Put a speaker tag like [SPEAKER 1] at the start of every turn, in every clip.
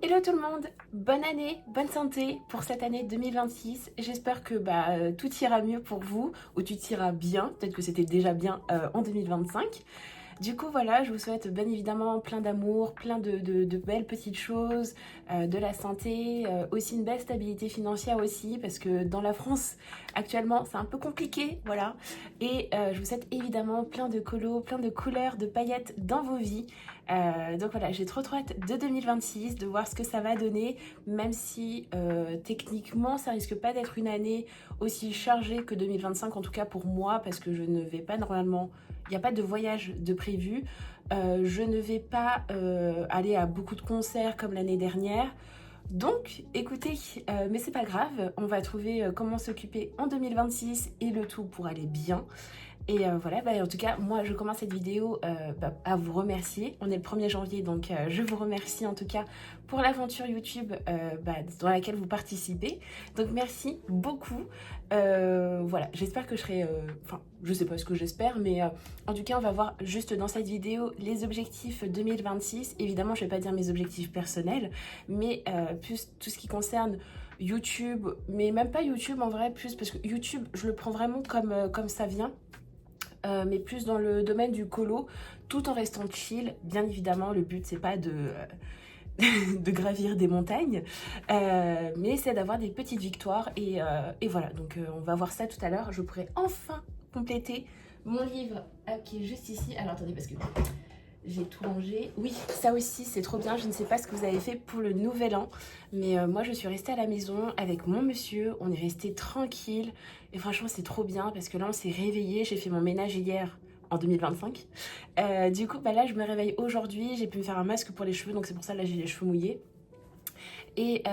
[SPEAKER 1] Hello tout le monde, bonne année, bonne santé pour cette année 2026. J'espère que tout ira mieux pour vous, ou tu t'iras bien, peut-être que c'était déjà bien en 2025. Du coup voilà, je vous souhaite bien évidemment plein d'amour, plein de belles petites choses, de la santé, aussi une belle stabilité financière aussi, parce que dans la France actuellement c'est un peu compliqué, voilà. Et je vous souhaite évidemment plein de colos, plein de couleurs, de paillettes dans vos vies. Donc voilà, j'ai trop hâte de 2026, de voir ce que ça va donner, même si techniquement ça risque pas d'être une année aussi chargée que 2025, en tout cas pour moi, parce que je ne vais pas normalement, il n'y a pas de voyage de prévu, je ne vais pas aller à beaucoup de concerts comme l'année dernière. Donc, écoutez, mais c'est pas grave, on va trouver comment s'occuper en 2026 et le tout pour aller bien. Et voilà, en tout cas, moi je commence cette vidéo à vous remercier. On est le 1er janvier, donc je vous remercie en tout cas pour l'aventure YouTube dans laquelle vous participez. Donc merci beaucoup. Voilà, j'espère que je serai... Enfin, je sais pas ce que j'espère, mais en tout cas, on va voir juste dans cette vidéo les objectifs 2026. Évidemment, je vais pas dire mes objectifs personnels, mais plus tout ce qui concerne YouTube, mais même pas YouTube en vrai, plus parce que YouTube, je le prends vraiment comme ça vient. Mais plus dans le domaine du colo, tout en restant chill. Bien évidemment, le but c'est pas de gravir des montagnes, mais c'est d'avoir des petites victoires et voilà, donc on va voir ça tout à l'heure. Je pourrai enfin compléter mon livre qui est juste ici. Alors attendez, parce que j'ai tout rangé. Oui, ça aussi, c'est trop bien. Je ne sais pas ce que vous avez fait pour le nouvel an, mais moi, je suis restée à la maison avec mon monsieur. On est resté tranquille. Et franchement, c'est trop bien parce que là, on s'est réveillé. J'ai fait mon ménage hier en 2025. Du coup, là, je me réveille aujourd'hui. J'ai pu me faire un masque pour les cheveux, donc c'est pour ça, là, j'ai les cheveux mouillés. Et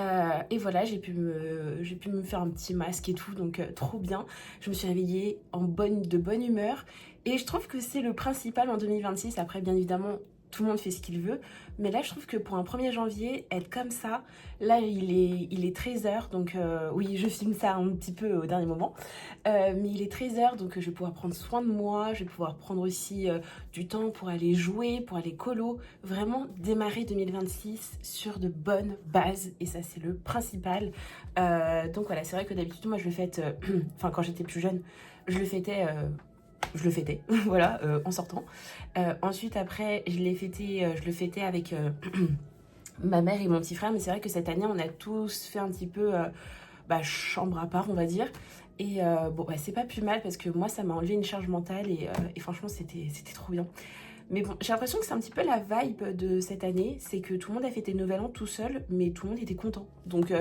[SPEAKER 1] voilà, j'ai pu me faire un petit masque et tout, donc trop bien. Je me suis réveillée de bonne humeur. Et je trouve que c'est le principal en 2026. Après, bien évidemment, tout le monde fait ce qu'il veut. Mais là, je trouve que pour un 1er janvier, être comme ça, là, il est 13h. Donc oui, je filme ça un petit peu au dernier moment. Mais il est 13h, donc je vais pouvoir prendre soin de moi. Je vais pouvoir prendre aussi du temps pour aller jouer, pour aller colo. Vraiment démarrer 2026 sur de bonnes bases. Et ça, c'est le principal. Donc voilà, c'est vrai que d'habitude, moi, je le fête... Enfin, quand j'étais plus jeune, je le fêtais... voilà, en sortant. Ensuite, après, je le fêtais avec ma mère et mon petit frère. Mais c'est vrai que cette année, on a tous fait un petit peu chambre à part, on va dire. Et c'est pas plus mal parce que moi, ça m'a enlevé une charge mentale et franchement, c'était trop bien. Mais bon, j'ai l'impression que c'est un petit peu la vibe de cette année. C'est que tout le monde a fêté le Nouvel An tout seul, mais tout le monde était content. Donc...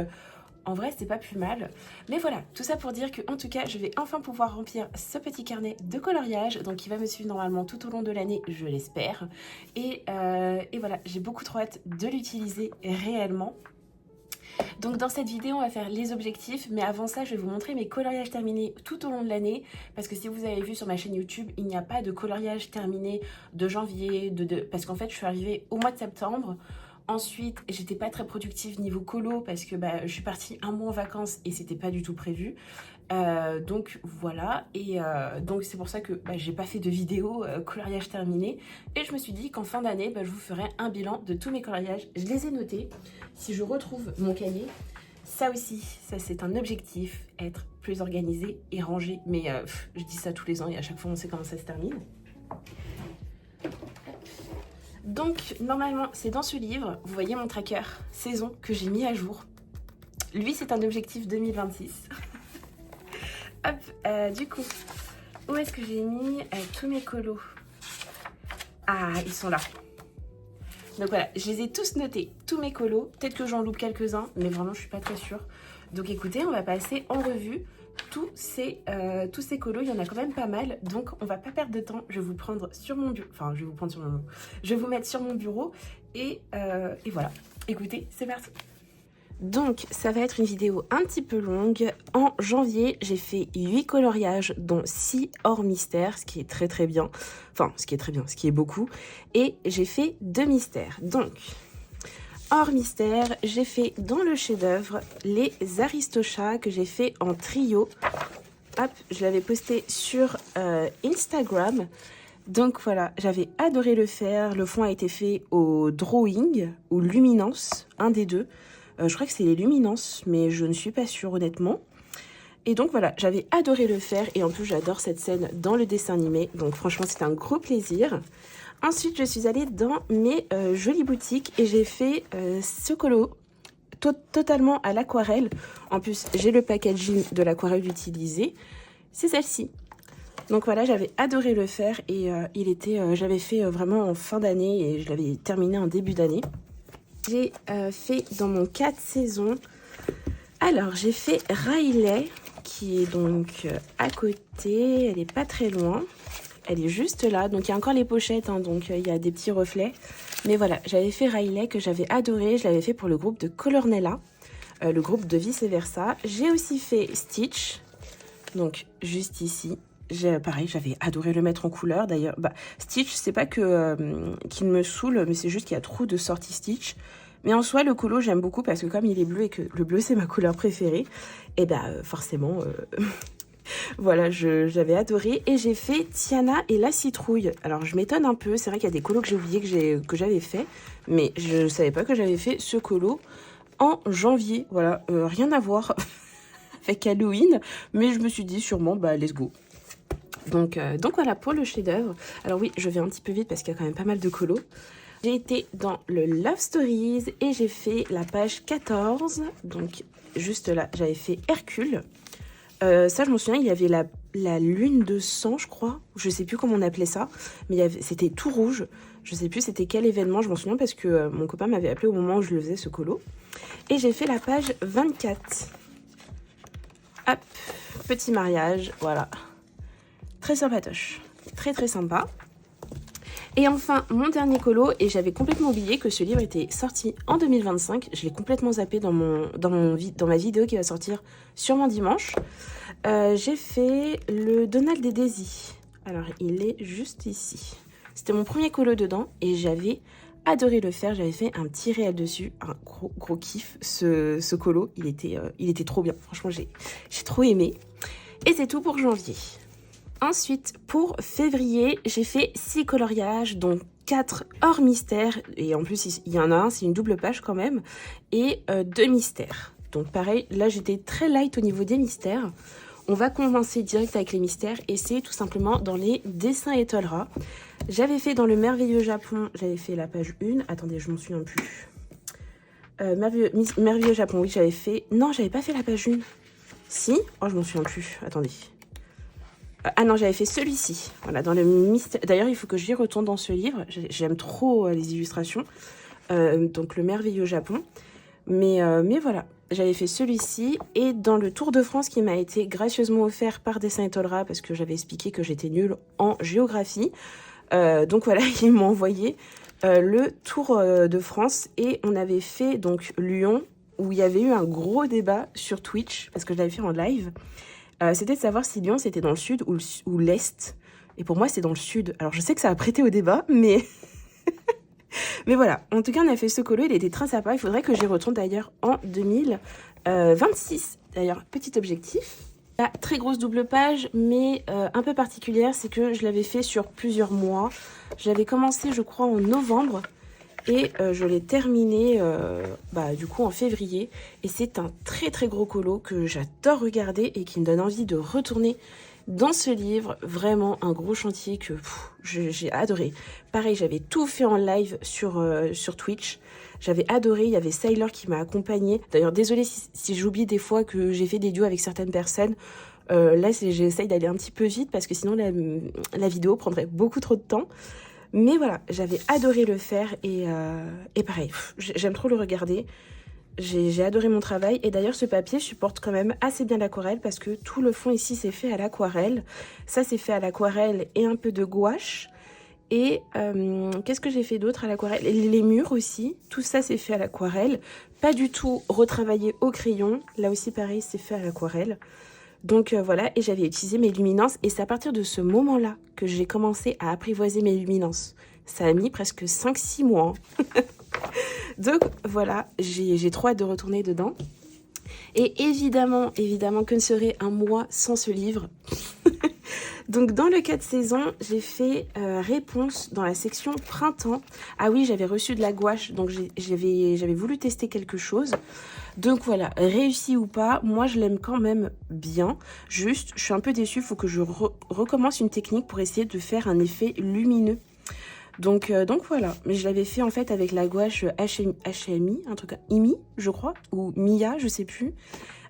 [SPEAKER 1] en vrai, c'est pas plus mal. Mais voilà, tout ça pour dire que en tout cas, je vais enfin pouvoir remplir ce petit carnet de coloriage. Donc, il va me suivre normalement tout au long de l'année, je l'espère. Et voilà, j'ai beaucoup trop hâte de l'utiliser réellement. Donc dans cette vidéo, on va faire les objectifs, mais avant ça, je vais vous montrer mes coloriages terminés tout au long de l'année, parce que si vous avez vu sur ma chaîne YouTube, il n'y a pas de coloriage terminé de janvier, parce qu'en fait, je suis arrivée au mois de septembre. Ensuite, j'étais pas très productive niveau colo parce que je suis partie un mois en vacances et c'était pas du tout prévu. Donc voilà, et donc c'est pour ça que j'ai pas fait de vidéo coloriage terminé. Et je me suis dit qu'en fin d'année, je vous ferai un bilan de tous mes coloriages. Je les ai notés. Si je retrouve mon cahier, ça aussi, ça c'est un objectif, être plus organisé et rangé. Mais je dis ça tous les ans et à chaque fois on sait comment ça se termine. Donc, normalement, c'est dans ce livre, vous voyez mon tracker saison que j'ai mis à jour. Lui, c'est un objectif 2026. Hop, du coup, où est-ce que j'ai mis tous mes colos? Ah, ils sont là. Donc voilà, je les ai tous notés, tous mes colos. Peut-être que j'en loupe quelques-uns, mais vraiment, je suis pas très sûre. Donc écoutez, on va passer en revue tous ces colos. Il y en a quand même pas mal, donc on va pas perdre de temps. Je vais vous prendre sur mon bureau, enfin je vais vous prendre sur mon bureau. Je vais vous mettre sur mon bureau et voilà. Écoutez, c'est parti. Donc ça va être une vidéo un petit peu longue. En janvier, j'ai fait 8 coloriages, dont 6 hors mystère, ce qui est très bien. Enfin, ce qui est très bien, ce qui est beaucoup. Et j'ai fait 2 mystères. Donc... hors mystère, j'ai fait dans le chef-d'œuvre les Aristochats que j'ai fait en trio. Hop, je l'avais posté sur Instagram. Donc voilà, j'avais adoré le faire. Le fond a été fait au drawing ou luminance, un des deux. Je crois que c'est les luminances, mais je ne suis pas sûre honnêtement. Et donc voilà, j'avais adoré le faire et en plus j'adore cette scène dans le dessin animé. Donc franchement c'était un gros plaisir. Ensuite je suis allée dans mes jolies boutiques et j'ai fait ce colo totalement à l'aquarelle. En plus j'ai le packaging de l'aquarelle utilisé. C'est celle-ci. Donc voilà, j'avais adoré le faire et j'avais fait vraiment en fin d'année et je l'avais terminé en début d'année. J'ai fait dans mon 4 saisons. Alors j'ai fait Riley qui est donc à côté, elle est pas très loin. Elle est juste là, donc il y a encore les pochettes, hein, donc il y a des petits reflets. Mais voilà, j'avais fait Riley que j'avais adoré, je l'avais fait pour le groupe de Colornella, le groupe de Vice Versa. J'ai aussi fait Stitch, donc juste ici. Pareil, j'avais adoré le mettre en couleur. D'ailleurs, Stitch, c'est pas que qu'il me saoule, mais c'est juste qu'il y a trop de sorties Stitch. Mais en soi, le colo, j'aime beaucoup parce que comme il est bleu et que le bleu, c'est ma couleur préférée, et forcément, voilà, j'avais adoré. Et j'ai fait Tiana et la citrouille. Alors, je m'étonne un peu. C'est vrai qu'il y a des colos que j'ai oublié que j'avais fait, mais je ne savais pas que j'avais fait ce colo en janvier. Voilà, rien à voir avec Halloween, mais je me suis dit sûrement, let's go. Donc voilà pour le chef-d'œuvre. Alors oui, je vais un petit peu vite parce qu'il y a quand même pas mal de colos. J'ai été dans le Love Stories et j'ai fait la page 14. Donc juste là, j'avais fait Hercule. Ça, je m'en souviens, il y avait la lune de sang, je crois. Je sais plus comment on appelait ça, mais c'était tout rouge. Je sais plus c'était quel événement, je m'en souviens parce que mon copain m'avait appelé au moment où je le faisais, ce colo. Et j'ai fait la page 24. Hop, petit mariage, voilà. Très sympatoche, très très sympa. Et enfin, mon dernier colo, et j'avais complètement oublié que ce livre était sorti en 2025. Je l'ai complètement zappé dans ma vidéo qui va sortir sûrement dimanche. J'ai fait le Donald et Daisy. Alors, il est juste ici. C'était mon premier colo dedans et j'avais adoré le faire. J'avais fait un petit réel dessus, un gros kiff. Ce colo, il était trop bien. Franchement, j'ai trop aimé. Et c'est tout pour janvier. Ensuite, pour février, j'ai fait 6 coloriages, dont 4 hors mystère. Et en plus, il y en a un, c'est une double page quand même. Et 2 mystères. Donc pareil, là j'étais très light au niveau des mystères. On va commencer direct avec les mystères. Et c'est tout simplement dans les dessins étoilera. J'avais fait dans le Merveilleux Japon, j'avais fait la page 1. Attendez, je m'en souviens plus. Merveilleux Japon, oui, j'avais fait... Non, j'avais pas fait la page 1. Si? Oh, je m'en souviens plus. Attendez. Ah non, j'avais fait celui-ci. Voilà, dans le mystère. D'ailleurs, il faut que j'y retourne dans ce livre. J'aime trop les illustrations. Donc, le Merveilleux Japon. Mais voilà, j'avais fait celui-ci. Et dans le Tour de France qui m'a été gracieusement offert par Dessin Étoilera, parce que j'avais expliqué que j'étais nulle en géographie. Donc voilà, ils m'ont envoyé le Tour de France. Et on avait fait donc Lyon, où il y avait eu un gros débat sur Twitch, parce que je l'avais fait en live. C'était de savoir si Lyon c'était dans le sud ou l'est. Et pour moi c'est dans le sud. Alors je sais que ça a prêté au débat, mais... mais voilà. En tout cas on a fait ce colo, il était très sympa. Il faudrait que j'y retourne d'ailleurs en 2026. D'ailleurs, petit objectif. La très grosse double page, mais un peu particulière, c'est que je l'avais fait sur plusieurs mois. J'avais commencé je crois en novembre. Et je l'ai terminé du coup en février. Et c'est un très très gros colo que j'adore regarder et qui me donne envie de retourner dans ce livre. Vraiment un gros chantier que j'ai adoré. Pareil, j'avais tout fait en live sur Twitch. J'avais adoré, il y avait Sailor qui m'a accompagnée. D'ailleurs, désolée si j'oublie des fois que j'ai fait des duos avec certaines personnes. Là, j'essaye d'aller un petit peu vite parce que sinon la vidéo prendrait beaucoup trop de temps. Mais voilà, j'avais adoré le faire et pareil, j'aime trop le regarder. J'ai adoré mon travail et d'ailleurs ce papier supporte quand même assez bien l'aquarelle parce que tout le fond ici c'est fait à l'aquarelle. Ça c'est fait à l'aquarelle et un peu de gouache. Et qu'est-ce que j'ai fait d'autre à l'aquarelle? Les murs aussi, tout ça c'est fait à l'aquarelle. Pas du tout retravaillé au crayon. Là aussi pareil, c'est fait à l'aquarelle. Donc voilà, et j'avais utilisé mes luminances. Et c'est à partir de ce moment-là que j'ai commencé à apprivoiser mes luminances. Ça a mis presque 5-6 mois. Donc voilà, j'ai trop hâte de retourner dedans. Et évidemment que ne serait un mois sans ce livre. Donc dans le 4 saisons, j'ai fait réponse dans la section printemps. Ah oui, j'avais reçu de la gouache, donc j'avais voulu tester quelque chose. Donc voilà, réussi ou pas, moi je l'aime quand même bien. Juste, je suis un peu déçue, il faut que je recommence une technique pour essayer de faire un effet lumineux. Donc voilà, mais je l'avais fait en fait avec la gouache HMI, un truc IMI, je crois, ou Mia, je sais plus.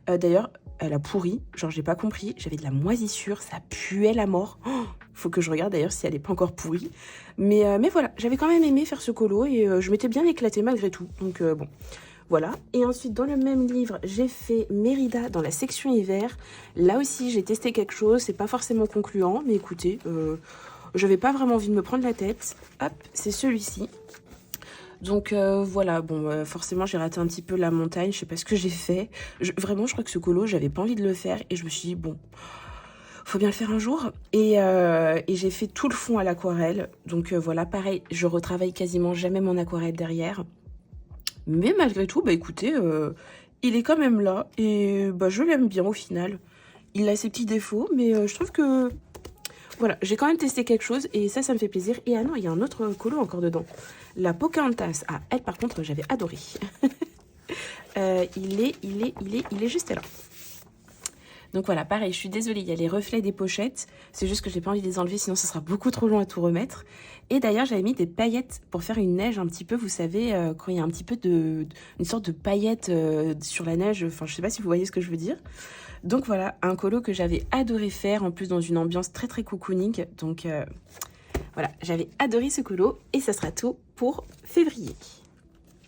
[SPEAKER 1] D'ailleurs, elle a pourri, genre j'ai pas compris, j'avais de la moisissure, ça puait la mort. Oh, faut que je regarde d'ailleurs si elle est pas encore pourrie. Mais voilà, j'avais quand même aimé faire ce colo et je m'étais bien éclatée malgré tout. Donc bon, voilà. Et ensuite, dans le même livre, j'ai fait Mérida dans la section hiver. Là aussi, j'ai testé quelque chose, c'est pas forcément concluant, mais écoutez, j'avais pas vraiment envie de me prendre la tête. Hop, c'est celui-ci. Donc voilà, bon, forcément j'ai raté un petit peu la montagne, je sais pas ce que j'ai fait. Vraiment, je crois que ce colo, j'avais pas envie de le faire et je me suis dit, bon, faut bien le faire un jour. Et j'ai fait tout le fond à l'aquarelle. Donc voilà, pareil, je retravaille quasiment jamais mon aquarelle derrière. Mais malgré tout, bah écoutez, il est quand même là et bah je l'aime bien au final. Il a ses petits défauts, mais je trouve que... Voilà, j'ai quand même testé quelque chose et ça me fait plaisir. Et ah non, il y a un autre colo encore dedans. La Pocahontas. Ah, elle par contre, j'avais adoré. Il est juste là. Donc voilà, pareil, je suis désolée, il y a les reflets des pochettes. C'est juste que j'ai pas envie de les enlever, sinon ça sera beaucoup trop long à tout remettre. Et d'ailleurs, j'avais mis des paillettes pour faire une neige un petit peu, vous savez, quand il y a un petit peu une sorte de paillettes sur la neige. Enfin, je sais pas si vous voyez ce que je veux dire. Donc voilà, un colo que j'avais adoré faire, en plus dans une ambiance très très cocooning. Donc voilà, j'avais adoré ce colo et ça sera tout pour février.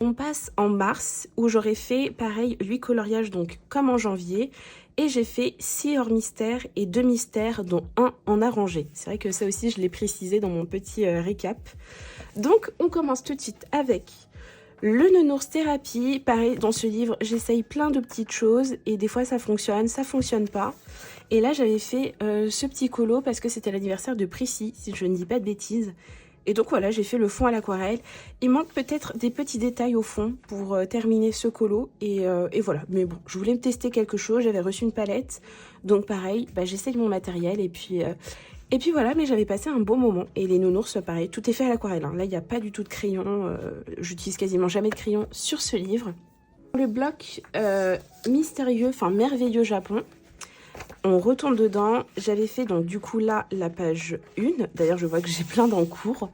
[SPEAKER 1] On passe en mars où j'aurais fait pareil 8 coloriages donc comme en janvier. Et j'ai fait 6 hors mystères et 2 mystères dont un en arrangé. C'est vrai que ça aussi je l'ai précisé dans mon petit récap. Donc on commence tout de suite avec le nounours thérapie. Pareil, dans ce livre, j'essaye plein de petites choses et des fois ça fonctionne pas. Et là, j'avais fait ce petit colo parce que c'était l'anniversaire de Prissy, si je ne dis pas de bêtises. Et donc voilà, j'ai fait le fond à l'aquarelle. Il manque peut-être des petits détails au fond pour terminer ce colo. Et voilà, mais bon, je voulais me tester quelque chose. J'avais reçu une palette. Donc pareil, bah, j'essaye mon matériel et puis voilà, mais j'avais passé un bon moment. Et les nounours, pareil, tout est fait à l'aquarelle. Hein. Là, il n'y a pas du tout de crayon. J'utilise quasiment jamais de crayon sur ce livre. Le bloc mystérieux, enfin merveilleux Japon. On retourne dedans. J'avais fait donc du coup là la page 1. D'ailleurs, je vois que j'ai plein d'encours.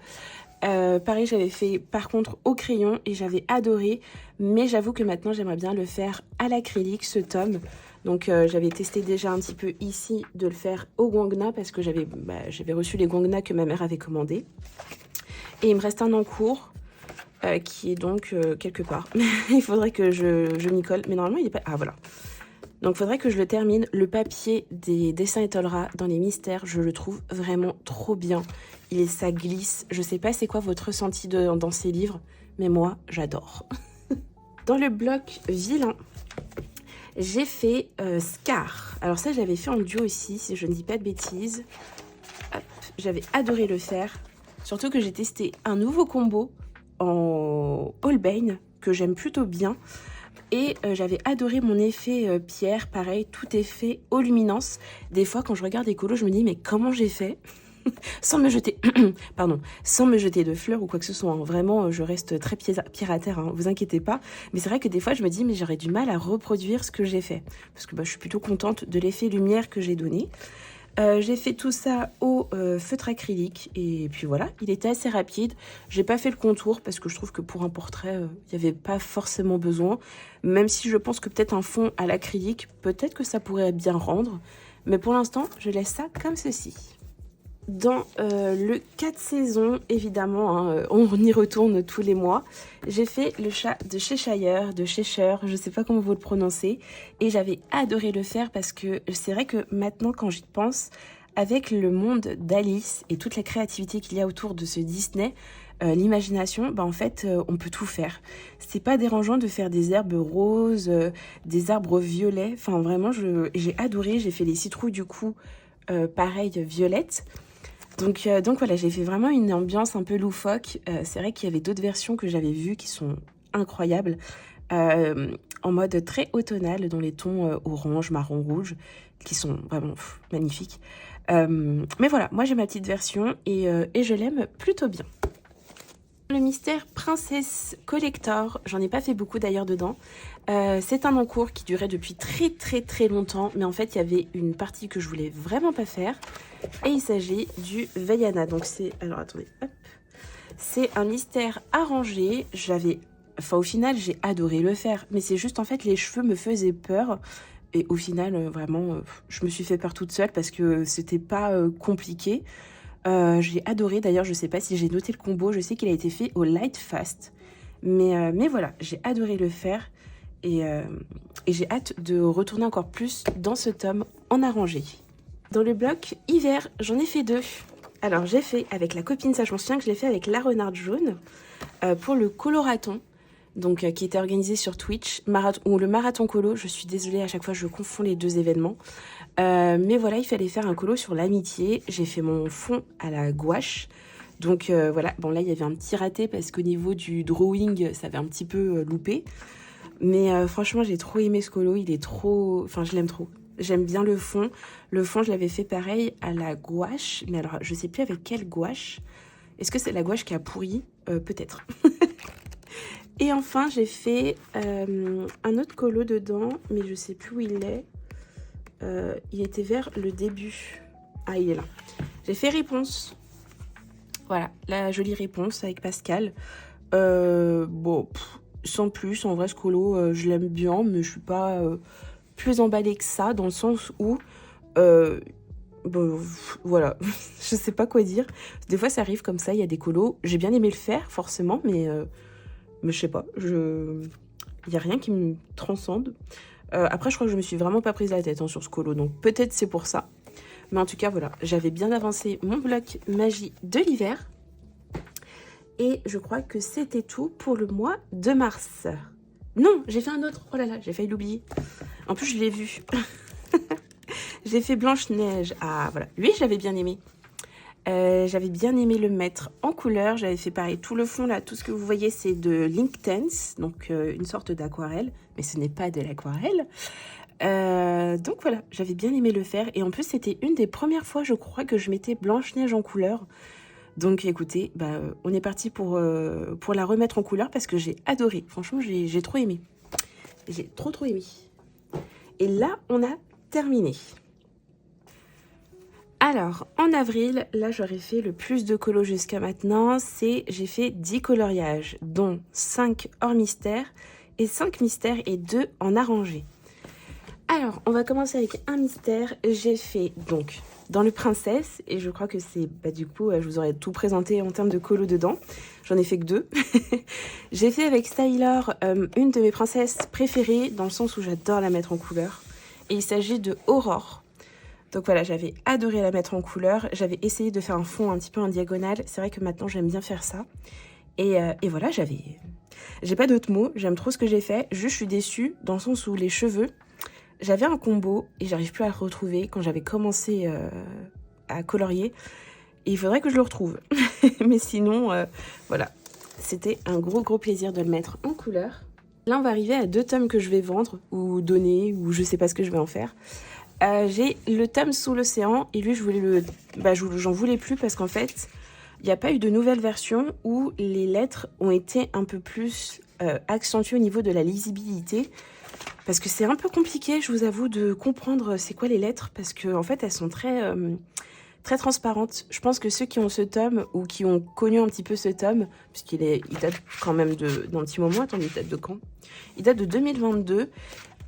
[SPEAKER 1] Pareil, j'avais fait par contre au crayon et j'avais adoré. Mais j'avoue que maintenant, j'aimerais bien le faire à l'acrylique, ce tome. Donc j'avais testé déjà un petit peu ici de le faire au Gongna parce que j'avais reçu les Gongna que ma mère avait commandés. Et il me reste un encours qui est donc quelque part. Il faudrait que je m'y colle. Mais normalement, il n'est pas... Ah voilà. Donc il faudrait que je le termine. Le papier des dessins Etolra dans les mystères, je le trouve vraiment trop bien. Ça glisse. Je sais pas c'est quoi votre ressenti dans ces livres, mais moi, j'adore. Dans le bloc vilain, j'ai fait Scar. Alors ça, j'avais fait en duo aussi, si je ne dis pas de bêtises. J'avais adoré le faire. Surtout que j'ai testé un nouveau combo en Holbein, que j'aime plutôt bien. Et j'avais adoré mon effet pierre, pareil, tout est fait aux luminances. Des fois, quand je regarde des colos, je me dis, mais comment j'ai fait sans me jeter, pardon, sans me jeter de fleurs ou quoi que ce soit. Hein. Vraiment, je reste très pied à terre, hein, vous inquiétez pas. Mais c'est vrai que des fois, je me dis, mais j'aurais du mal à reproduire ce que j'ai fait. Parce que je suis plutôt contente de l'effet lumière que j'ai donné. J'ai fait tout ça au feutre acrylique et puis voilà, il était assez rapide. J'ai pas fait le contour parce que je trouve que pour un portrait, il n'y avait pas forcément besoin. Même si je pense que peut-être un fond à l'acrylique, peut-être que ça pourrait bien rendre. Mais pour l'instant, je laisse ça comme ceci. Dans le 4 saisons, évidemment, hein, on y retourne tous les mois. J'ai fait le chat de Cheshire, je sais pas comment vous le prononcez. Et j'avais adoré le faire parce que c'est vrai que maintenant, quand j'y pense, avec le monde d'Alice et toute la créativité qu'il y a autour de ce Disney, l'imagination, en fait, on peut tout faire. C'est pas dérangeant de faire des herbes roses, des arbres violets. Enfin, vraiment, j'ai adoré. J'ai fait les citrouilles, du coup, pareil, violettes. Donc voilà, j'ai fait vraiment une ambiance un peu loufoque. C'est vrai qu'il y avait d'autres versions que j'avais vues qui sont incroyables, en mode très automnal, dans les tons orange, marron, rouge, qui sont vraiment magnifiques. Mais voilà, moi j'ai ma petite version et je l'aime plutôt bien. Le mystère Princesse Collector, j'en ai pas fait beaucoup d'ailleurs dedans. C'est un encours qui durait depuis très longtemps, mais en fait il y avait une partie que je voulais vraiment pas faire. Et il s'agit du Vaiana. Donc c'est, alors attendez, hop. C'est un mystère arrangé. Au final j'ai adoré le faire, mais c'est juste en fait les cheveux me faisaient peur. Et au final vraiment je me suis fait peur toute seule parce que c'était pas compliqué. J'ai adoré, d'ailleurs je sais pas si j'ai noté le combo, je sais qu'il a été fait au Light Fast. Mais voilà, j'ai adoré le faire et j'ai hâte de retourner encore plus dans ce tome en arrangé. Dans le bloc hiver, j'en ai fait 2. Alors j'ai fait avec la copine Sage on se tient que je l'ai fait avec la renarde jaune pour le coloraton. Donc, qui était organisé sur Twitch, ou le marathon colo. Je suis désolée, à chaque fois je confonds les deux événements. Mais voilà, il fallait faire un colo sur l'amitié. J'ai fait mon fond à la gouache. Donc voilà, bon là il y avait un petit raté parce qu'au niveau du drawing, ça avait un petit peu loupé. Mais franchement, j'ai trop aimé ce colo, il est trop... Enfin, je l'aime trop. J'aime bien le fond. Le fond, je l'avais fait pareil à la gouache. Mais alors, je sais plus avec quelle gouache. Est-ce que c'est la gouache qui a pourri? Peut-être. Et enfin, j'ai fait un autre colo dedans, mais je sais plus où il est. Il était vers le début. Ah, il est là. J'ai fait réponse. Voilà, la jolie réponse avec Pascal. Bon, sans plus, en vrai, ce colo, je l'aime bien, mais je suis pas plus emballée que ça, dans le sens où... bon, voilà, je sais pas quoi dire. Des fois, ça arrive comme ça, il y a des colos. J'ai bien aimé le faire, forcément, mais je sais pas, il y a rien qui me transcende. Après, je crois que je me suis vraiment pas prise la tête sur ce colo, donc peut-être c'est pour ça. Mais en tout cas, voilà, j'avais bien avancé mon bloc magie de l'hiver. Et je crois que c'était tout pour le mois de mars. Non, j'ai fait un autre. Oh là là, j'ai failli l'oublier. En plus, je l'ai vu. J'ai fait Blanche-Neige. Ah, voilà. Lui, j'avais bien aimé. J'avais bien aimé le mettre en couleur. J'avais fait pareil. Tout le fond, là, tout ce que vous voyez, c'est de l'Inktense. Donc, une sorte d'aquarelle. Mais ce n'est pas de l'aquarelle. Donc, voilà. J'avais bien aimé le faire. Et en plus, c'était une des premières fois, je crois, que je mettais Blanche-Neige en couleur. Donc, écoutez, on est parti pour la remettre en couleur parce que j'ai adoré. Franchement, j'ai trop aimé. J'ai trop aimé. Et là, on a terminé. Alors, en avril, là, j'aurais fait le plus de colos jusqu'à maintenant. J'ai fait 10 coloriages, dont 5 hors mystère et 5 mystères et 2 en arrangé. Alors, on va commencer avec un mystère. J'ai fait, donc, dans le princesse, et je crois que c'est, du coup, je vous aurais tout présenté en termes de colos dedans. J'en ai fait que 2. J'ai fait avec Styler une de mes princesses préférées, dans le sens où j'adore la mettre en couleur. Et il s'agit de Aurore. Donc voilà, j'avais adoré la mettre en couleur. J'avais essayé de faire un fond un petit peu en diagonale. C'est vrai que maintenant, j'aime bien faire ça. Et voilà, j'ai pas d'autres mots. J'aime trop ce que j'ai fait. Juste, je suis déçue dans le sens où les cheveux... J'avais un combo et j'arrive plus à le retrouver quand j'avais commencé à colorier. Et il faudrait que je le retrouve. Mais sinon, voilà. C'était un gros plaisir de le mettre en couleur. Là, on va arriver à 2 tomes que je vais vendre ou donner ou je sais pas ce que je vais en faire. J'ai le tome Sous l'océan et lui, j'en voulais plus parce qu'en fait, il n'y a pas eu de nouvelle version où les lettres ont été un peu plus accentuées au niveau de la lisibilité. Parce que c'est un peu compliqué, je vous avoue, de comprendre c'est quoi les lettres, parce qu'en fait, elles sont très transparentes. Je pense que ceux qui ont ce tome, ou qui ont connu un petit peu ce tome, puisqu'il date quand même d'un petit moment, attendez, il date de quand? Il date de 2022,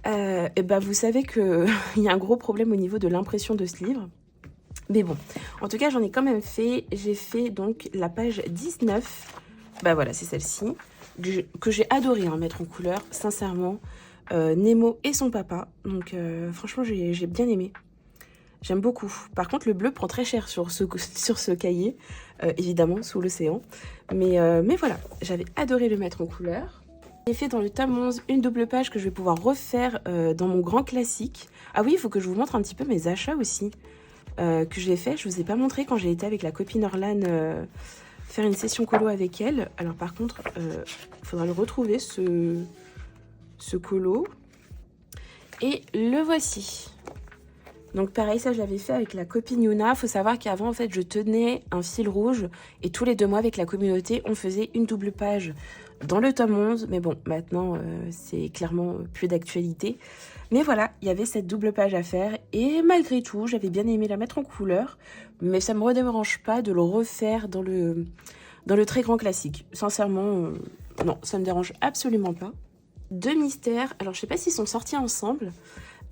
[SPEAKER 1] et vous savez qu'il y a un gros problème au niveau de l'impression de ce livre. Mais bon, en tout cas, j'en ai quand même fait. J'ai fait donc la page 19, voilà, c'est celle-ci, que j'ai adoré mettre en couleur, sincèrement. Nemo et son papa, donc franchement j'ai bien aimé, j'aime beaucoup. Par contre le bleu prend très cher sur ce cahier, évidemment Sous l'océan, mais voilà, j'avais adoré le mettre en couleur. J'ai fait dans le tome 11 une double page que je vais pouvoir refaire dans mon grand classique. Ah oui, il faut que je vous montre un petit peu mes achats aussi, que j'ai fait. Je vous ai pas montré quand j'ai été avec la copine Orlane faire une session colo avec elle. Alors par contre, il faudra le retrouver ce colo. Et le voici. Donc pareil, ça je l'avais fait avec la copine Yuna. Faut savoir qu'avant en fait je tenais un fil rouge et tous les 2 mois avec la communauté on faisait une double page dans le tome 11. Mais bon, maintenant c'est clairement plus d'actualité. Mais voilà, il y avait cette double page à faire et malgré tout j'avais bien aimé la mettre en couleur. Mais ça me dérange pas de le refaire dans le très grand classique. Sincèrement, non, ça me dérange absolument pas. 2 mystères, alors je sais pas s'ils sont sortis ensemble.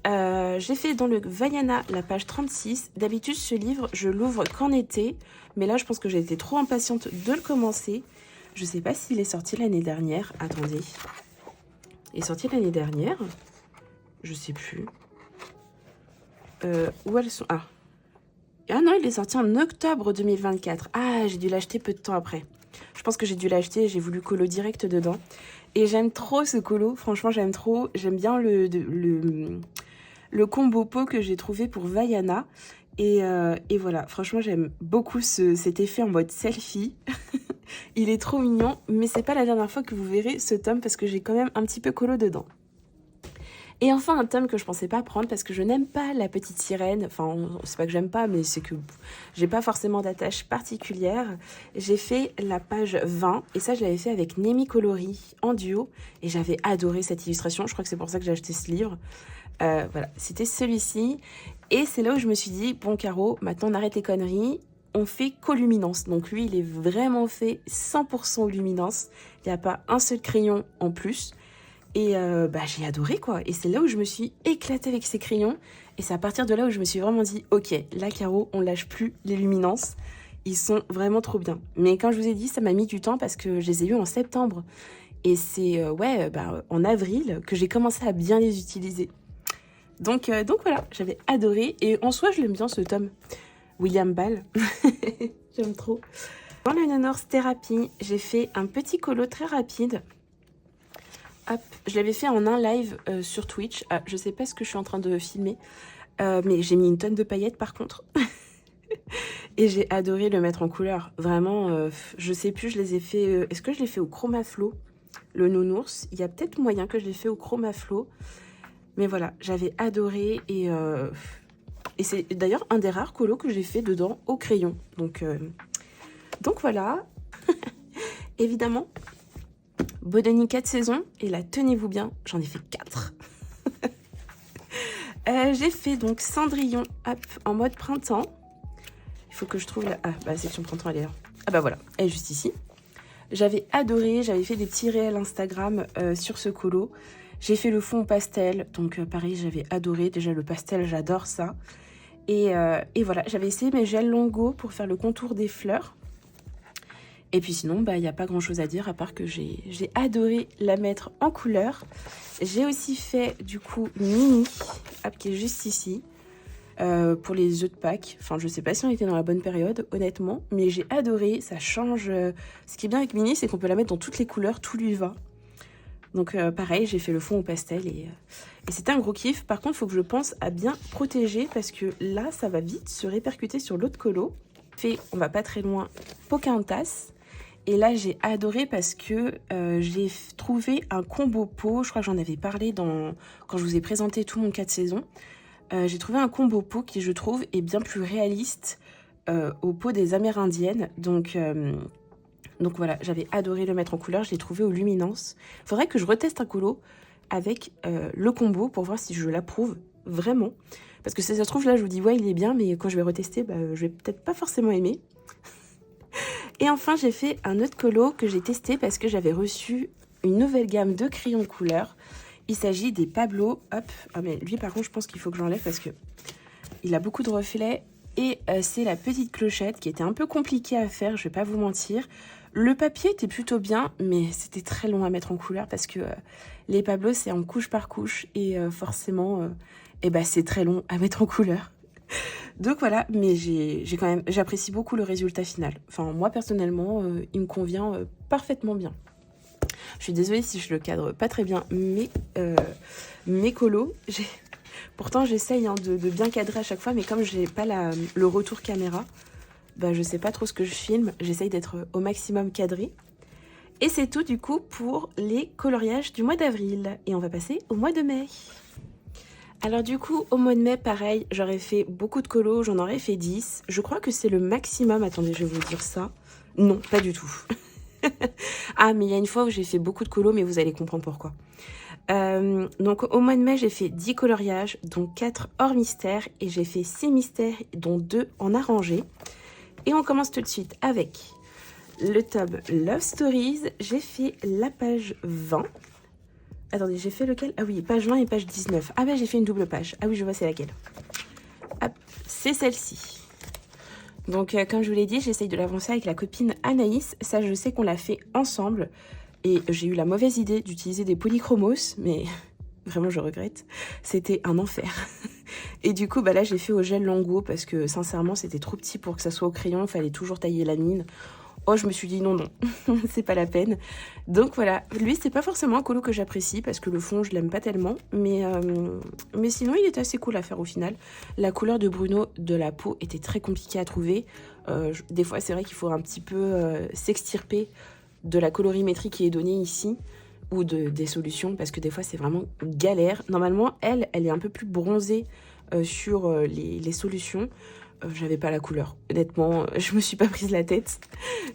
[SPEAKER 1] J'ai fait dans le Vaiana la page 36. D'habitude ce livre je l'ouvre qu'en été, mais là je pense que j'ai été trop impatiente de le commencer. Je sais pas s'il est sorti l'année dernière. Attendez, il est sorti l'année dernière, je sais plus où elles sont. Ah non, il est sorti en octobre 2024. Ah, j'ai dû l'acheter peu de temps après. Je pense que j'ai dû l'acheter, j'ai voulu colo direct dedans. Et j'aime trop ce colo, franchement j'aime trop. J'aime bien le combo pot que j'ai trouvé pour Vaiana. Et voilà, franchement j'aime beaucoup cet effet en mode selfie. Il est trop mignon, mais c'est pas la dernière fois que vous verrez ce tome parce que j'ai quand même un petit peu colo dedans. Et enfin un tome que je pensais pas prendre parce que je n'aime pas la petite sirène. Enfin, c'est pas que j'aime pas, mais c'est que j'ai pas forcément d'attache particulière. J'ai fait la page 20 et ça je l'avais fait avec Nemi Colori en duo et j'avais adoré cette illustration. Je crois que c'est pour ça que j'ai acheté ce livre. Voilà, c'était celui-ci. Et c'est là où je me suis dit, bon Caro, maintenant on arrête les conneries. On fait qu'au-luminance. Donc lui, il est vraiment fait 100% au luminance. Il n'y a pas un seul crayon en plus. Et j'ai adoré quoi. Et c'est là où je me suis éclatée avec ces crayons. Et c'est à partir de là où je me suis vraiment dit, ok, là Caro, on lâche plus les luminances. Ils sont vraiment trop bien. Mais quand je vous ai dit, ça m'a mis du temps parce que je les ai eus en septembre. Et c'est en avril que j'ai commencé à bien les utiliser. Donc voilà, j'avais adoré. Et en soi, je l'aime bien ce tome. William Ball. J'aime trop. Dans le North Therapy, j'ai fait un petit colo très rapide. Hop, je l'avais fait en un live sur Twitch. Ah, je sais pas ce que je suis en train de filmer, mais j'ai mis une tonne de paillettes par contre. Et j'ai adoré le mettre en couleur. Vraiment, je sais plus, je les ai fait... Est-ce que je l'ai fait au Chroma Flow, le nounours? Il y a peut-être moyen que je l'ai fait au Chroma Flow. Mais voilà, j'avais adoré et c'est d'ailleurs un des rares colos que j'ai fait dedans au crayon. Donc voilà. Évidemment, Bodoni 4 saisons. Et là, tenez-vous bien, j'en ai fait 4. J'ai fait donc Cendrillon hop, en mode printemps. Il faut que je trouve la... Ah, la section printemps, elle est là. Ah bah voilà, elle est juste ici. J'avais adoré, j'avais fait des petits réels Instagram sur ce colo. J'ai fait le fond au pastel, donc pareil, j'avais adoré. Déjà, le pastel, j'adore ça. Et voilà, j'avais essayé mes gels Longo pour faire le contour des fleurs. Et puis sinon, il n'y a pas grand-chose à dire, à part que j'ai adoré la mettre en couleur. J'ai aussi fait, du coup, Mini, qui est juste ici, pour les œufs de Pâques. Enfin, je sais pas si on était dans la bonne période, honnêtement, mais j'ai adoré, ça change. Ce qui est bien avec Mini, c'est qu'on peut la mettre dans toutes les couleurs, tout lui va. Donc pareil, j'ai fait le fond au pastel et c'était un gros kiff. Par contre, il faut que je pense à bien protéger parce que là, ça va vite se répercuter sur l'autre colo. On va pas très loin, Pocahontas. Et là, j'ai adoré parce que j'ai trouvé un combo pot. Je crois que j'en avais parlé quand je vous ai présenté tout mon 4 saisons. J'ai trouvé un combo pot qui, je trouve, est bien plus réaliste au pot des Amérindiennes. Donc voilà, j'avais adoré le mettre en couleur. Je l'ai trouvé aux luminances. Il faudrait que je reteste un colo avec le combo pour voir si je l'approuve vraiment. Parce que si ça se trouve, là, je vous dis, ouais, il est bien, mais quand je vais retester, je vais peut-être pas forcément aimer. Et enfin, j'ai fait un autre colo que j'ai testé parce que j'avais reçu une nouvelle gamme de crayons couleur. Il s'agit des Pablo. Hop. Ah, mais lui, par contre, je pense qu'il faut que j'enlève parce que il a beaucoup de reflets. Et c'est la petite clochette qui était un peu compliquée à faire, je vais pas vous mentir. Le papier était plutôt bien, mais c'était très long à mettre en couleur parce que les Pablo, c'est en couche par couche. Et forcément, c'est très long à mettre en couleur. Donc voilà, mais j'apprécie beaucoup le résultat final. Enfin, moi, personnellement, il me convient parfaitement bien. Je suis désolée si je le cadre pas très bien, mais mes colos, pourtant j'essaye de bien cadrer à chaque fois, mais comme j'ai pas le retour caméra, je sais pas trop ce que je filme, j'essaye d'être au maximum cadré. Et c'est tout du coup pour les coloriages du mois d'avril. Et on va passer au mois de mai. Alors du coup, au mois de mai, pareil, j'aurais fait beaucoup de colos, j'en aurais fait 10. Je crois que c'est le maximum. Attendez, je vais vous dire ça. Non, pas du tout. Ah, mais il y a une fois où j'ai fait beaucoup de colos, mais vous allez comprendre pourquoi. Donc au mois de mai, j'ai fait 10 coloriages, dont 4 hors mystère, et j'ai fait 6 mystères, dont 2 en arrangé. Et on commence tout de suite avec le tome Love Stories. J'ai fait la page 20. Attendez, j'ai fait lequel? Ah oui, page 20 et page 19. Ah bah j'ai fait une double page. Ah oui, je vois c'est laquelle. Hop, c'est celle-ci. Donc comme je vous l'ai dit, j'essaye de l'avancer avec la copine Anaïs. Ça, je sais qu'on l'a fait ensemble. Et j'ai eu la mauvaise idée d'utiliser des polychromos, mais vraiment je regrette. C'était un enfer. Et du coup, bah là j'ai fait au gel Languo parce que sincèrement c'était trop petit pour que ça soit au crayon. Il fallait toujours tailler la mine. Oh, je me suis dit non, c'est pas la peine. Donc voilà, lui c'est pas forcément un colo que j'apprécie parce que le fond je l'aime pas tellement. Mais sinon il était assez cool à faire au final. La couleur de Bruno de la peau était très compliquée à trouver. Des fois c'est vrai qu'il faut un petit peu s'extirper de la colorimétrie qui est donnée ici. Ou des solutions parce que des fois c'est vraiment galère. Normalement elle est un peu plus bronzée sur les solutions. J'avais pas la couleur. Honnêtement, je me suis pas prise la tête.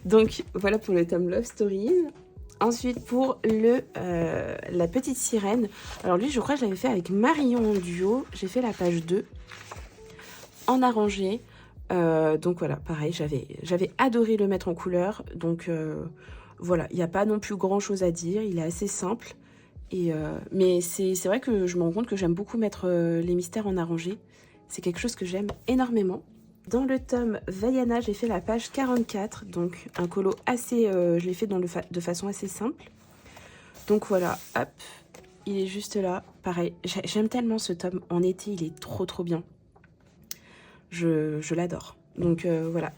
[SPEAKER 1] Donc voilà pour le tome Love Stories. Ensuite pour la petite sirène. Alors lui je crois que je l'avais fait avec Marion en duo. J'ai fait la page 2 en arrangé. Donc voilà, pareil, j'avais adoré le mettre en couleur. Donc voilà, il n'y a pas non plus grand chose à dire. Il est assez simple. Mais c'est vrai que je me rends compte que j'aime beaucoup mettre les mystères en arrangé. C'est quelque chose que j'aime énormément. Dans le tome Vaiana, j'ai fait la page 44, donc un colo assez... je l'ai fait de façon assez simple. Donc voilà, hop, il est juste là. Pareil, j'aime tellement ce tome. En été, il est trop bien. Je l'adore. Donc voilà,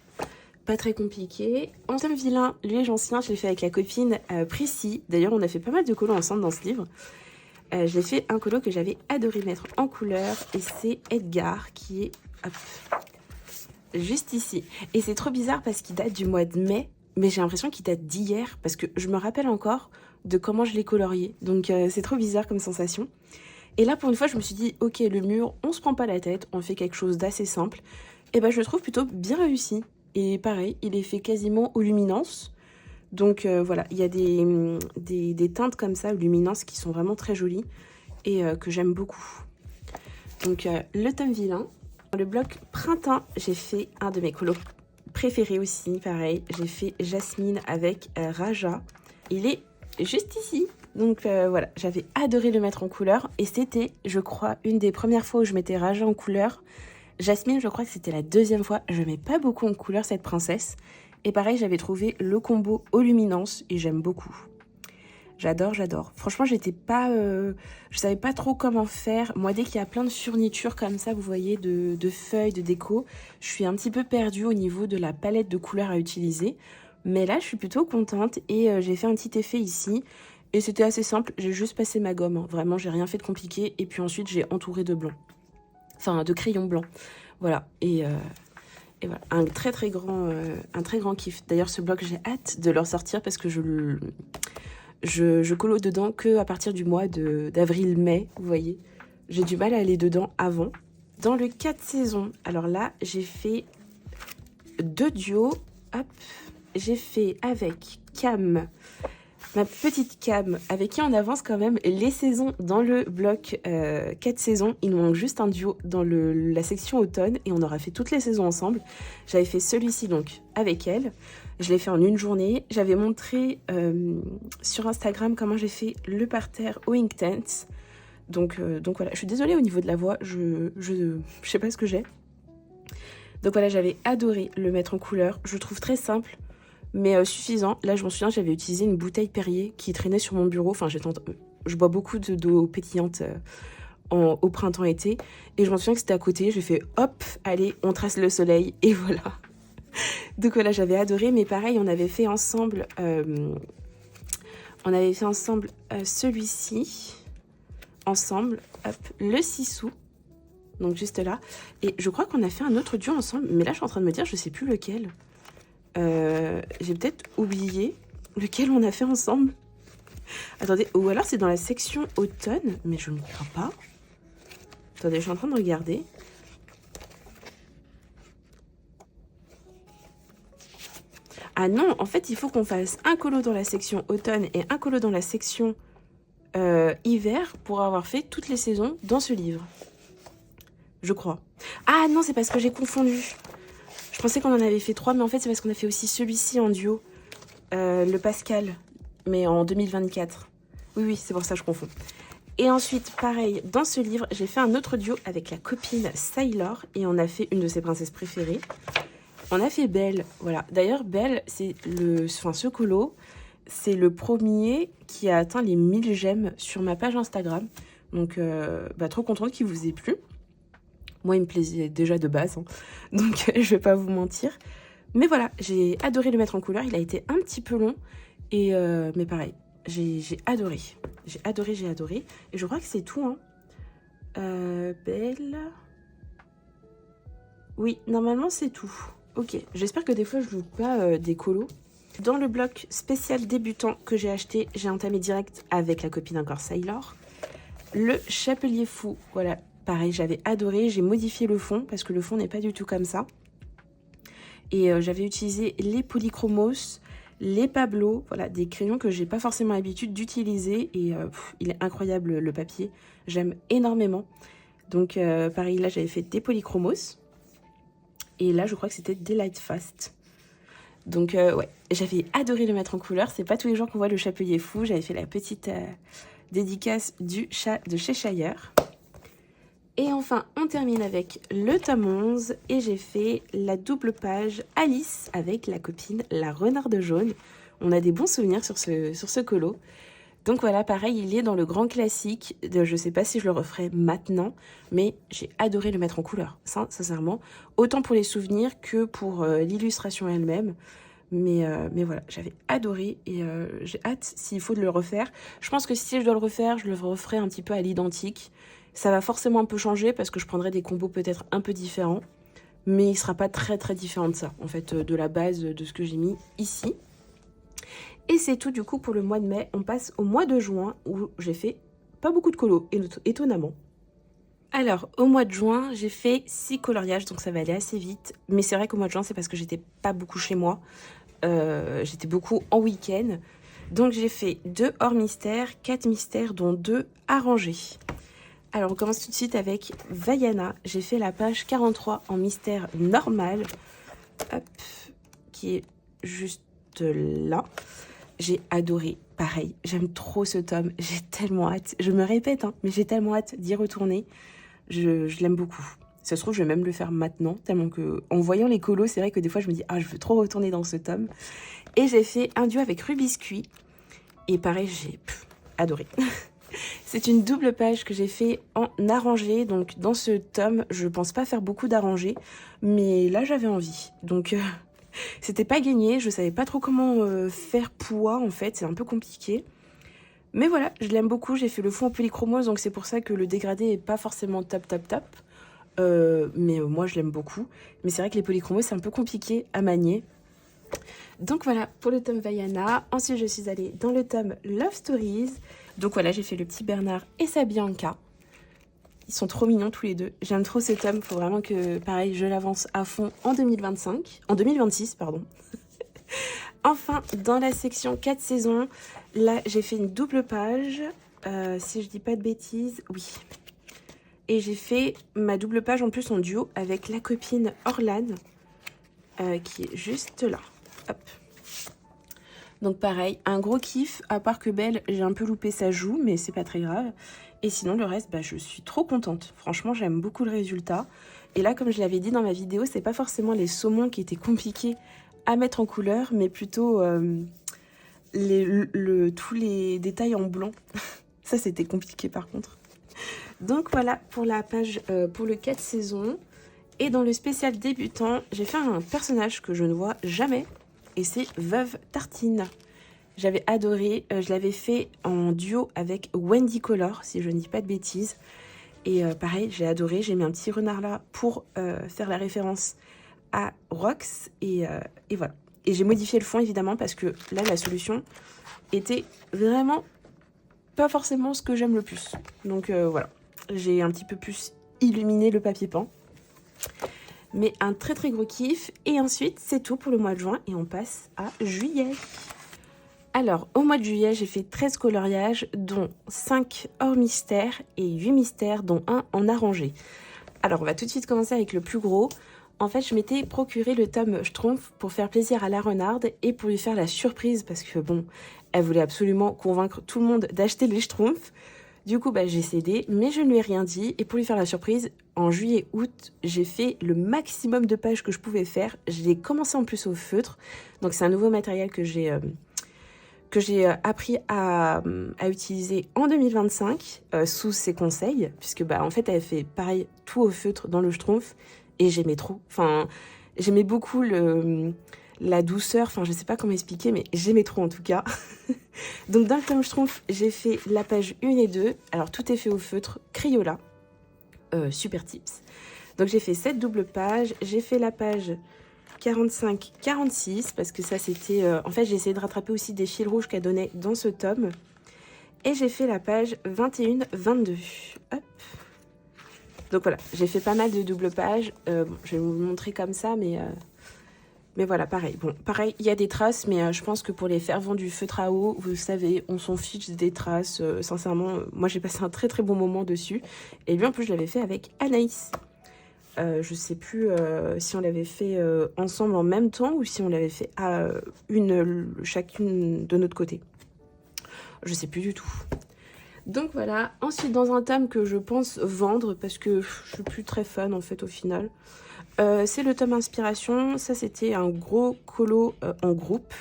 [SPEAKER 1] pas très compliqué. En tome vilain, lui, j'ancien, je l'ai fait avec la copine Prissy. D'ailleurs, on a fait pas mal de colos ensemble dans ce livre. J'ai fait un colo que j'avais adoré mettre en couleur et c'est Edgar qui est hop, juste ici. Et c'est trop bizarre parce qu'il date du mois de mai, mais j'ai l'impression qu'il date d'hier parce que je me rappelle encore de comment je l'ai colorié. Donc c'est trop bizarre comme sensation. Et là pour une fois je me suis dit ok, le mur, on se prend pas la tête, on fait quelque chose d'assez simple. Et ben je le trouve plutôt bien réussi. Et pareil, il est fait quasiment aux luminances. Donc voilà, il y a des teintes comme ça, luminances, qui sont vraiment très jolies et que j'aime beaucoup. Donc le tome vilain. Dans le bloc printemps, j'ai fait un de mes colos préférés aussi, pareil. J'ai fait Jasmine avec Raja. Il est juste ici. Donc voilà, j'avais adoré le mettre en couleur. Et c'était, je crois, une des premières fois où je mettais Raja en couleur. Jasmine, je crois que c'était la deuxième fois. Je mets pas beaucoup en couleur cette princesse. Et pareil, j'avais trouvé le combo aux luminances et j'aime beaucoup. J'adore. Franchement, je savais pas trop comment faire. Moi, dès qu'il y a plein de furnitures comme ça, vous voyez, de feuilles, de déco, je suis un petit peu perdue au niveau de la palette de couleurs à utiliser. Mais là, je suis plutôt contente et j'ai fait un petit effet ici. Et c'était assez simple, j'ai juste passé ma gomme. Hein. Vraiment, j'ai rien fait de compliqué. Et puis ensuite, j'ai entouré de blanc. Enfin, de crayon blanc. Voilà. Et voilà, un très grand kiff. D'ailleurs, ce bloc, j'ai hâte de le ressortir parce que je colo dedans que à partir du mois d'avril-mai, vous voyez. J'ai du mal à aller dedans avant. Dans le 4 saisons, alors là, j'ai fait 2 duos. Hop, j'ai fait avec Cam, ma petite Cam, avec qui on avance quand même les saisons dans le bloc 4 saisons. Il nous manque juste un duo dans la section automne et on aura fait toutes les saisons ensemble. J'avais fait celui-ci donc avec elle. Je l'ai fait en une journée. J'avais montré sur Instagram comment j'ai fait le parterre au Inktense. Donc voilà, je suis désolée au niveau de la voix, je sais pas ce que j'ai. Donc voilà, j'avais adoré le mettre en couleur. Je le trouve très simple, mais suffisant. Là, je m'en souviens, j'avais utilisé une bouteille Perrier qui traînait sur mon bureau. Enfin, je bois beaucoup d'eau pétillante au printemps-été. Et je m'en souviens que c'était à côté. J'ai fait hop, allez, on trace le soleil. Et voilà. Donc voilà, j'avais adoré. Mais pareil, on avait fait ensemble, celui-ci. Ensemble, hop, le Sissou. Donc juste là. Et je crois qu'on a fait un autre duo ensemble. Mais là, je suis en train de me dire, je sais plus lequel. J'ai peut-être oublié lequel on a fait ensemble. Attendez, ou alors c'est dans la section automne, mais je ne crois pas. attendez, je suis en train de regarder. Ah non, en fait, il faut qu'on fasse un colo dans la section automne et un colo dans la section hiver pour avoir fait toutes les saisons dans ce livre. Je crois. Ah non, c'est parce que j'ai confondu. Je pensais qu'on en avait fait 3, mais en fait, c'est parce qu'on a fait aussi celui-ci en duo. Le Pascal, mais en 2024. Oui, c'est pour ça que je confonds. Et ensuite, pareil, dans ce livre, j'ai fait un autre duo avec la copine Sailor, et on a fait une de ses princesses préférées. On a fait Belle, voilà. D'ailleurs, Belle, c'est ce colo, c'est le premier qui a atteint les 1000 j'aime sur ma page Instagram. Donc, trop contente qu'il vous ait plu. Moi, il me plaisait déjà de base, hein. Donc je vais pas vous mentir. Mais voilà, j'ai adoré le mettre en couleur. Il a été un petit peu long, mais pareil, j'ai adoré. J'ai adoré. Et je crois que c'est tout, hein. Belle. Oui, normalement, c'est tout. Ok, j'espère que des fois, je loupe pas des colos. Dans le bloc spécial débutant que j'ai acheté, j'ai entamé direct avec la copine encore Sailor. Le Chapelier Fou, voilà. Pareil, j'avais adoré. J'ai modifié le fond parce que le fond n'est pas du tout comme ça. Et j'avais utilisé les Polychromos, les Pablo, voilà, des crayons que j'ai pas forcément l'habitude d'utiliser. Et il est incroyable le papier, j'aime énormément. Donc pareil, là j'avais fait des Polychromos. Et là je crois que c'était des Lightfast. Donc ouais, j'avais adoré le mettre en couleur. C'est pas tous les jours qu'on voit le Chapelier Fou. J'avais fait la petite dédicace du chat de Cheshire. Et enfin, on termine avec le tome 11 et j'ai fait la double page Alice avec la copine la renarde jaune. On a des bons souvenirs sur ce colo. Donc voilà, pareil, il est dans le grand classique. Je sais pas si je le referai maintenant, mais j'ai adoré le mettre en couleur, sincèrement. Autant pour les souvenirs que pour l'illustration elle-même. Mais voilà, j'avais adoré et j'ai hâte s'il faut de le refaire. Je pense que si je dois le refaire, je le referai un petit peu à l'identique. Ça va forcément un peu changer parce que je prendrai des combos peut-être un peu différents. Mais il ne sera pas très très différent de ça, en fait, de la base de ce que j'ai mis ici. Et c'est tout du coup pour le mois de mai. On passe au mois de juin où j'ai fait pas beaucoup de colos, étonnamment. Alors, au mois de juin, j'ai fait 6 coloriages, donc ça va aller assez vite. Mais c'est vrai qu'au mois de juin, c'est parce que j'étais pas beaucoup chez moi. J'étais beaucoup en week-end. Donc j'ai fait 2 hors mystère, 4 mystères, dont 2 arrangés. Alors on commence tout de suite avec Vaiana. J'ai fait la page 43 en mystère normal. Hop, qui est juste là. J'ai adoré, pareil, j'aime trop ce tome, j'ai tellement hâte, je me répète, hein, mais j'ai tellement hâte d'y retourner, je l'aime beaucoup. Ça se trouve, je vais même le faire maintenant, tellement que, en voyant les colos, c'est vrai que des fois, je me dis, ah, je veux trop retourner dans ce tome. Et j'ai fait un duo avec Rubiscuit, et pareil, j'ai adoré. C'est une double page que j'ai fait en arrangé, donc dans ce tome, je pense pas faire beaucoup d'arrangés, mais là, j'avais envie, donc... C'était pas gagné, je savais pas trop comment faire poids en fait, c'est un peu compliqué. Mais voilà, je l'aime beaucoup, j'ai fait le fond en polychromose, donc c'est pour ça que le dégradé est pas forcément top. Mais moi je l'aime beaucoup. Mais c'est vrai que les polychromos c'est un peu compliqué à manier. Donc voilà pour le tome Vaiana. Ensuite je suis allée dans le tome Love Stories. Donc voilà, j'ai fait le petit Bernard et sa Bianca. Ils sont trop mignons tous les deux. J'aime trop ce tome. Faut vraiment que, pareil, je l'avance à fond en 2025. En 2026, pardon. Enfin, dans la section 4 saisons, là, j'ai fait une double page. Si je dis pas de bêtises, oui. Et j'ai fait ma double page en plus en duo avec la copine Orlan, qui est juste là. Hop. Donc pareil, un gros kiff, à part que Belle, j'ai un peu loupé sa joue, mais c'est pas très grave. Et sinon, le reste, je suis trop contente. Franchement, j'aime beaucoup le résultat. Et là, comme je l'avais dit dans ma vidéo, c'est pas forcément les saumons qui étaient compliqués à mettre en couleur, mais plutôt tous les détails en blanc. Ça, c'était compliqué par contre. Donc voilà pour la page, pour le 4 saisons. Et dans le spécial débutant, j'ai fait un personnage que je ne vois jamais. Et c'est Veuve Tartine. J'avais adoré, je l'avais fait en duo avec Wendy Color, si je ne dis pas de bêtises. Et pareil, j'ai adoré, j'ai mis un petit renard là pour faire la référence à Rox. Et voilà. Et j'ai modifié le fond évidemment parce que là, la solution était vraiment pas forcément ce que j'aime le plus. Donc voilà, j'ai un petit peu plus illuminer le papier peint. Mais un très très gros kiff. Et ensuite, c'est tout pour le mois de juin et on passe à juillet. Alors, au mois de juillet, j'ai fait 13 coloriages, dont 5 hors mystère et 8 mystères, dont un en arrangé. Alors, on va tout de suite commencer avec le plus gros. En fait, je m'étais procuré le tome Schtroumpf pour faire plaisir à la renarde et pour lui faire la surprise parce que bon, elle voulait absolument convaincre tout le monde d'acheter les Schtroumpfs. Du coup, j'ai cédé, mais je ne lui ai rien dit. Et pour lui faire la surprise, en juillet-août, j'ai fait le maximum de pages que je pouvais faire. Je l'ai commencé en plus au feutre. Donc, c'est un nouveau matériel que j'ai appris à utiliser en 2025 sous ses conseils. Puisque, en fait, elle fait pareil tout au feutre dans le Schtroumpf. Et j'aimais trop. Enfin, j'aimais beaucoup la douceur, enfin je sais pas comment expliquer, mais j'aimais trop en tout cas. Donc dans le tome Schtroumpf, j'ai fait la page 1 et 2. Alors tout est fait au feutre Crayola. Super tips. Donc j'ai fait cette double page. J'ai fait la page 45-46 parce que ça c'était... en fait j'ai essayé de rattraper aussi des fils rouges qu'elle donnait dans ce tome. Et j'ai fait la page 21-22. Hop. Donc voilà, j'ai fait pas mal de double pages. Je vais vous le montrer comme ça, mais voilà, pareil. Bon, pareil, il y a des traces, mais je pense que pour les fervents du feutre à eau, vous savez, on s'en fiche des traces. Sincèrement, moi, j'ai passé un très très bon moment dessus. Et lui, en plus, je l'avais fait avec Anaïs. Je sais plus si on l'avait fait ensemble en même temps ou si on l'avait fait chacune de notre côté. Je sais plus du tout. Donc voilà, ensuite dans un tome que je pense vendre parce que je suis plus très fan en fait au final. C'est le tome inspiration, ça c'était un gros colo en groupe.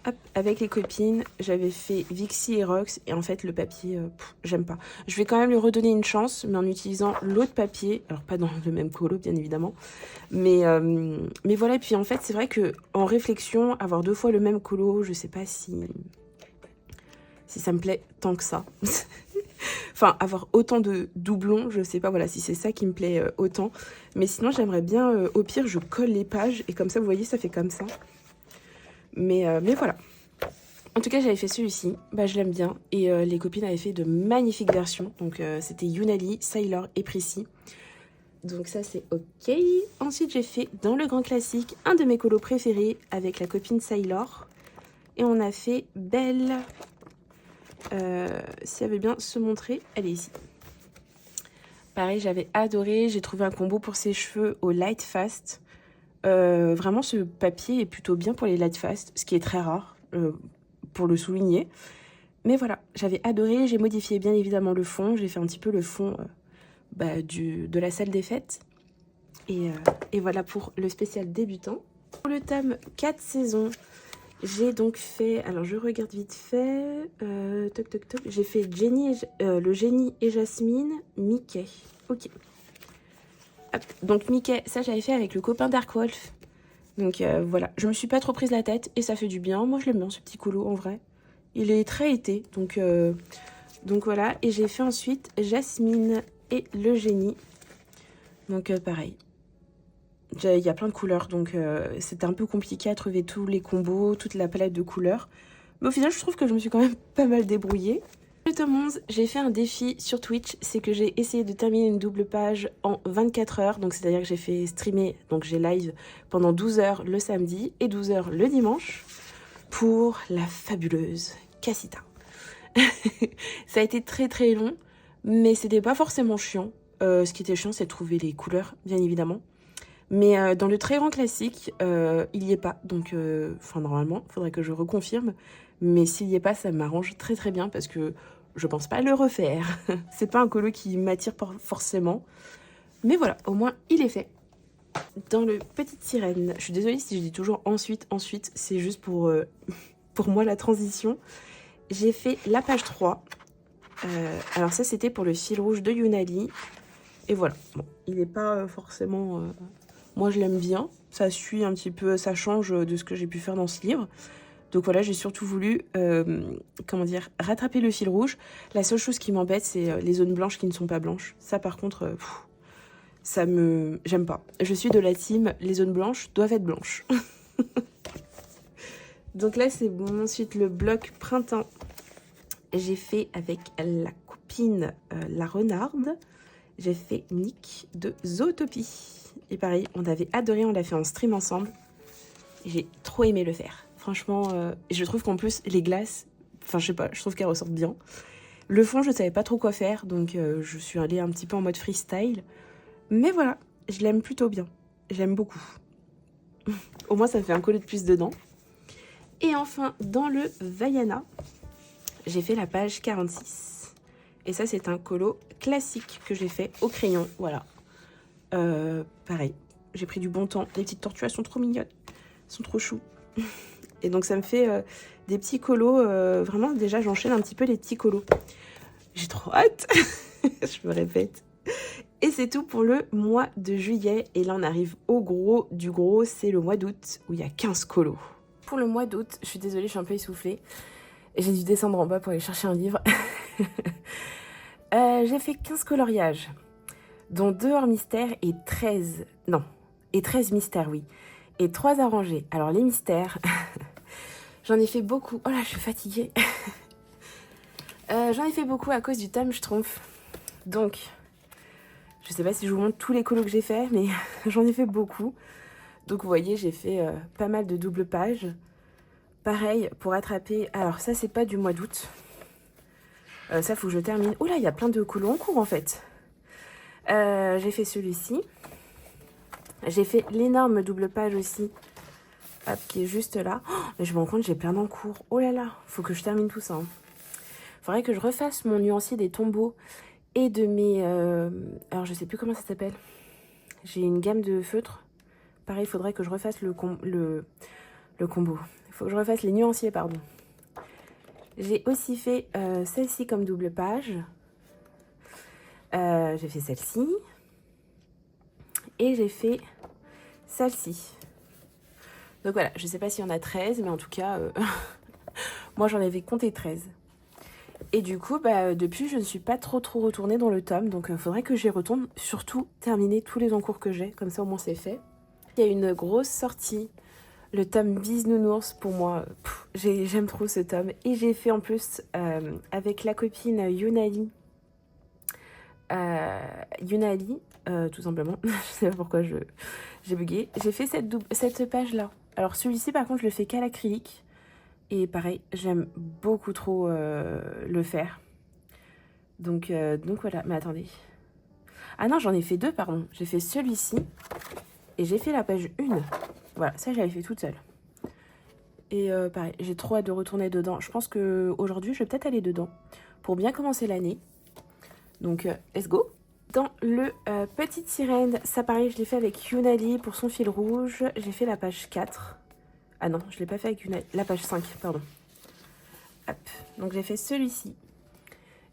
[SPEAKER 1] Hop, avec les copines, j'avais fait Vixie et Rox et en fait le papier, j'aime pas. Je vais quand même lui redonner une chance mais en utilisant l'autre papier, alors pas dans le même colo bien évidemment. Mais voilà, et puis en fait c'est vrai que en réflexion, avoir 2 fois le même colo, je sais pas si ça me plaît tant que ça. Enfin, avoir autant de doublons, je sais pas, voilà, si c'est ça qui me plaît autant. Mais sinon, j'aimerais bien, au pire, je colle les pages. Et comme ça, vous voyez, ça fait comme ça. Mais voilà. En tout cas, j'avais fait celui-ci. Je l'aime bien. Et les copines avaient fait de magnifiques versions. Donc, c'était Yunali, Sailor et Prissy. Donc ça, c'est OK. Ensuite, j'ai fait, dans le grand classique, un de mes colos préférés avec la copine Sailor. Et on a fait Belle... si elle veut bien se montrer, elle est ici. Pareil, j'avais adoré. J'ai trouvé un combo pour ses cheveux au Light Fast. Vraiment, ce papier est plutôt bien pour les Light Fast, ce qui est très rare, pour le souligner. Mais voilà, j'avais adoré. J'ai modifié bien évidemment le fond. J'ai fait un petit peu le fond de la salle des fêtes. Et voilà pour le spécial débutant. Pour le tome 4 saisons, j'ai donc fait, alors je regarde vite fait, toc toc toc, j'ai fait le génie et Jasmine, Mickey, ok. Hop, donc Mickey, ça j'avais fait avec le copain Darkwolf. Donc voilà, je me suis pas trop prise la tête et ça fait du bien. Moi je l'aime bien ce petit colo en vrai. Il est très été, donc voilà. Et j'ai fait ensuite Jasmine et le génie. Donc pareil. Il y a plein de couleurs, donc c'était un peu compliqué à trouver tous les combos, toute la palette de couleurs. Mais au final, je trouve que je me suis quand même pas mal débrouillée. Le tome 11, j'ai fait un défi sur Twitch, c'est que j'ai essayé de terminer une double page en 24 heures. Donc c'est-à-dire que j'ai fait streamer, donc j'ai live pendant 12 heures le samedi et 12 heures le dimanche pour la fabuleuse Cassita. Ça a été très très long, mais c'était pas forcément chiant. Ce qui était chiant, c'est de trouver les couleurs, bien évidemment. Mais dans le très grand classique, il n'y est pas. Donc, normalement, il faudrait que je reconfirme. Mais s'il n'y est pas, ça m'arrange très très bien parce que je pense pas le refaire. C'est pas un colo qui m'attire forcément. Mais voilà, au moins, il est fait. Dans le Petite Sirène, je suis désolée si je dis toujours ensuite, c'est juste pour moi la transition. J'ai fait la page 3. Alors ça, c'était pour le fil rouge de Yunali. Et voilà, bon, il n'est pas forcément... Moi, je l'aime bien. Ça suit un petit peu, ça change de ce que j'ai pu faire dans ce livre. Donc voilà, j'ai surtout voulu, rattraper le fil rouge. La seule chose qui m'embête, c'est les zones blanches qui ne sont pas blanches. Ça, par contre, j'aime pas. Je suis de la team, les zones blanches doivent être blanches. Donc là, c'est bon. Ensuite, le bloc printemps. J'ai fait avec la copine, la renarde. j'ai fait Nick de Zootopie. Et pareil, on avait adoré, on l'a fait en stream ensemble. J'ai trop aimé le faire. Franchement, je trouve qu'en plus, les glaces, enfin je sais pas, je trouve qu'elles ressortent bien. Le fond, je savais pas trop quoi faire, donc je suis allée un petit peu en mode freestyle. Mais voilà, je l'aime plutôt bien. J'aime beaucoup. Au moins, ça fait un collet de plus dedans. Et enfin, dans le Vaiana, j'ai fait la page 46. Et ça, c'est un colo classique que j'ai fait au crayon. Voilà. Pareil, j'ai pris du bon temps. Les petites tortues, elles sont trop mignonnes. Elles sont trop chou. Et donc, ça me fait des petits colos. Vraiment, déjà, j'enchaîne un petit peu les petits colos. J'ai trop hâte. Je me répète. Et c'est tout pour le mois de juillet. Et là, on arrive au gros du gros. C'est le mois d'août où il y a 15 colos. Pour le mois d'août, je suis désolée, je suis un peu essoufflée. J'ai dû descendre en bas pour aller chercher un livre. J'ai fait 15 coloriages, dont 2 hors mystère et 13... Non, et 13 mystères, oui. Et 3 arrangés. Alors, les mystères, j'en ai fait beaucoup. Oh là, je suis fatiguée. J'en ai fait beaucoup à cause du tome Schtroumpf. Donc, je sais pas si je vous montre tous les colos que j'ai fait, mais j'en ai fait beaucoup. Donc, vous voyez, j'ai fait pas mal de doubles pages. Pareil, pour attraper... Alors, ça, c'est pas du mois d'août. Ça, faut que je termine. Oh là, il y a plein de colos en cours, en fait. J'ai fait celui-ci. J'ai fait l'énorme double page aussi. Hop, qui est juste là. Oh, mais je me rends compte, j'ai plein d'en cours. Oh là là, faut que je termine tout ça. Faudrait que je refasse mon nuancier des tombeaux et de mes... Alors, je sais plus comment ça s'appelle. J'ai une gamme de feutres. Pareil, il faudrait que je refasse le combo. Il faut que je refasse les nuanciers, pardon. J'ai aussi fait celle-ci comme double page. J'ai fait celle-ci. Et j'ai fait celle-ci. Donc voilà, je sais pas s'il y en a 13, mais en tout cas, moi j'en avais compté 13. Et du coup, depuis, je ne suis pas trop retournée dans le tome. Donc il faudrait que j'y retourne. Surtout, terminer tous les encours que j'ai. Comme ça, au moins, c'est fait. Il y a une grosse sortie. Le tome Bisounours, pour moi, j'aime trop ce tome. Et j'ai fait en plus, avec la copine Yunali. Tout simplement. Je sais pas pourquoi j'ai bugué. J'ai fait cette page-là. Alors, celui-ci, par contre, je le fais qu'à l'acrylique. Et pareil, j'aime beaucoup trop le faire. Donc voilà, mais attendez. Ah non, j'en ai fait 2, pardon. J'ai fait celui-ci et j'ai fait la page 1. Voilà, ça j'avais fait toute seule. Et pareil, j'ai trop hâte de retourner dedans. Je pense qu'aujourd'hui, je vais peut-être aller dedans pour bien commencer l'année. Donc, let's go. Dans le Petite Sirène, ça pareil, je l'ai fait avec Yunali pour son fil rouge. J'ai fait la page 4. Ah non, je ne l'ai pas fait avec la page 5, pardon. Hop, donc j'ai fait celui-ci.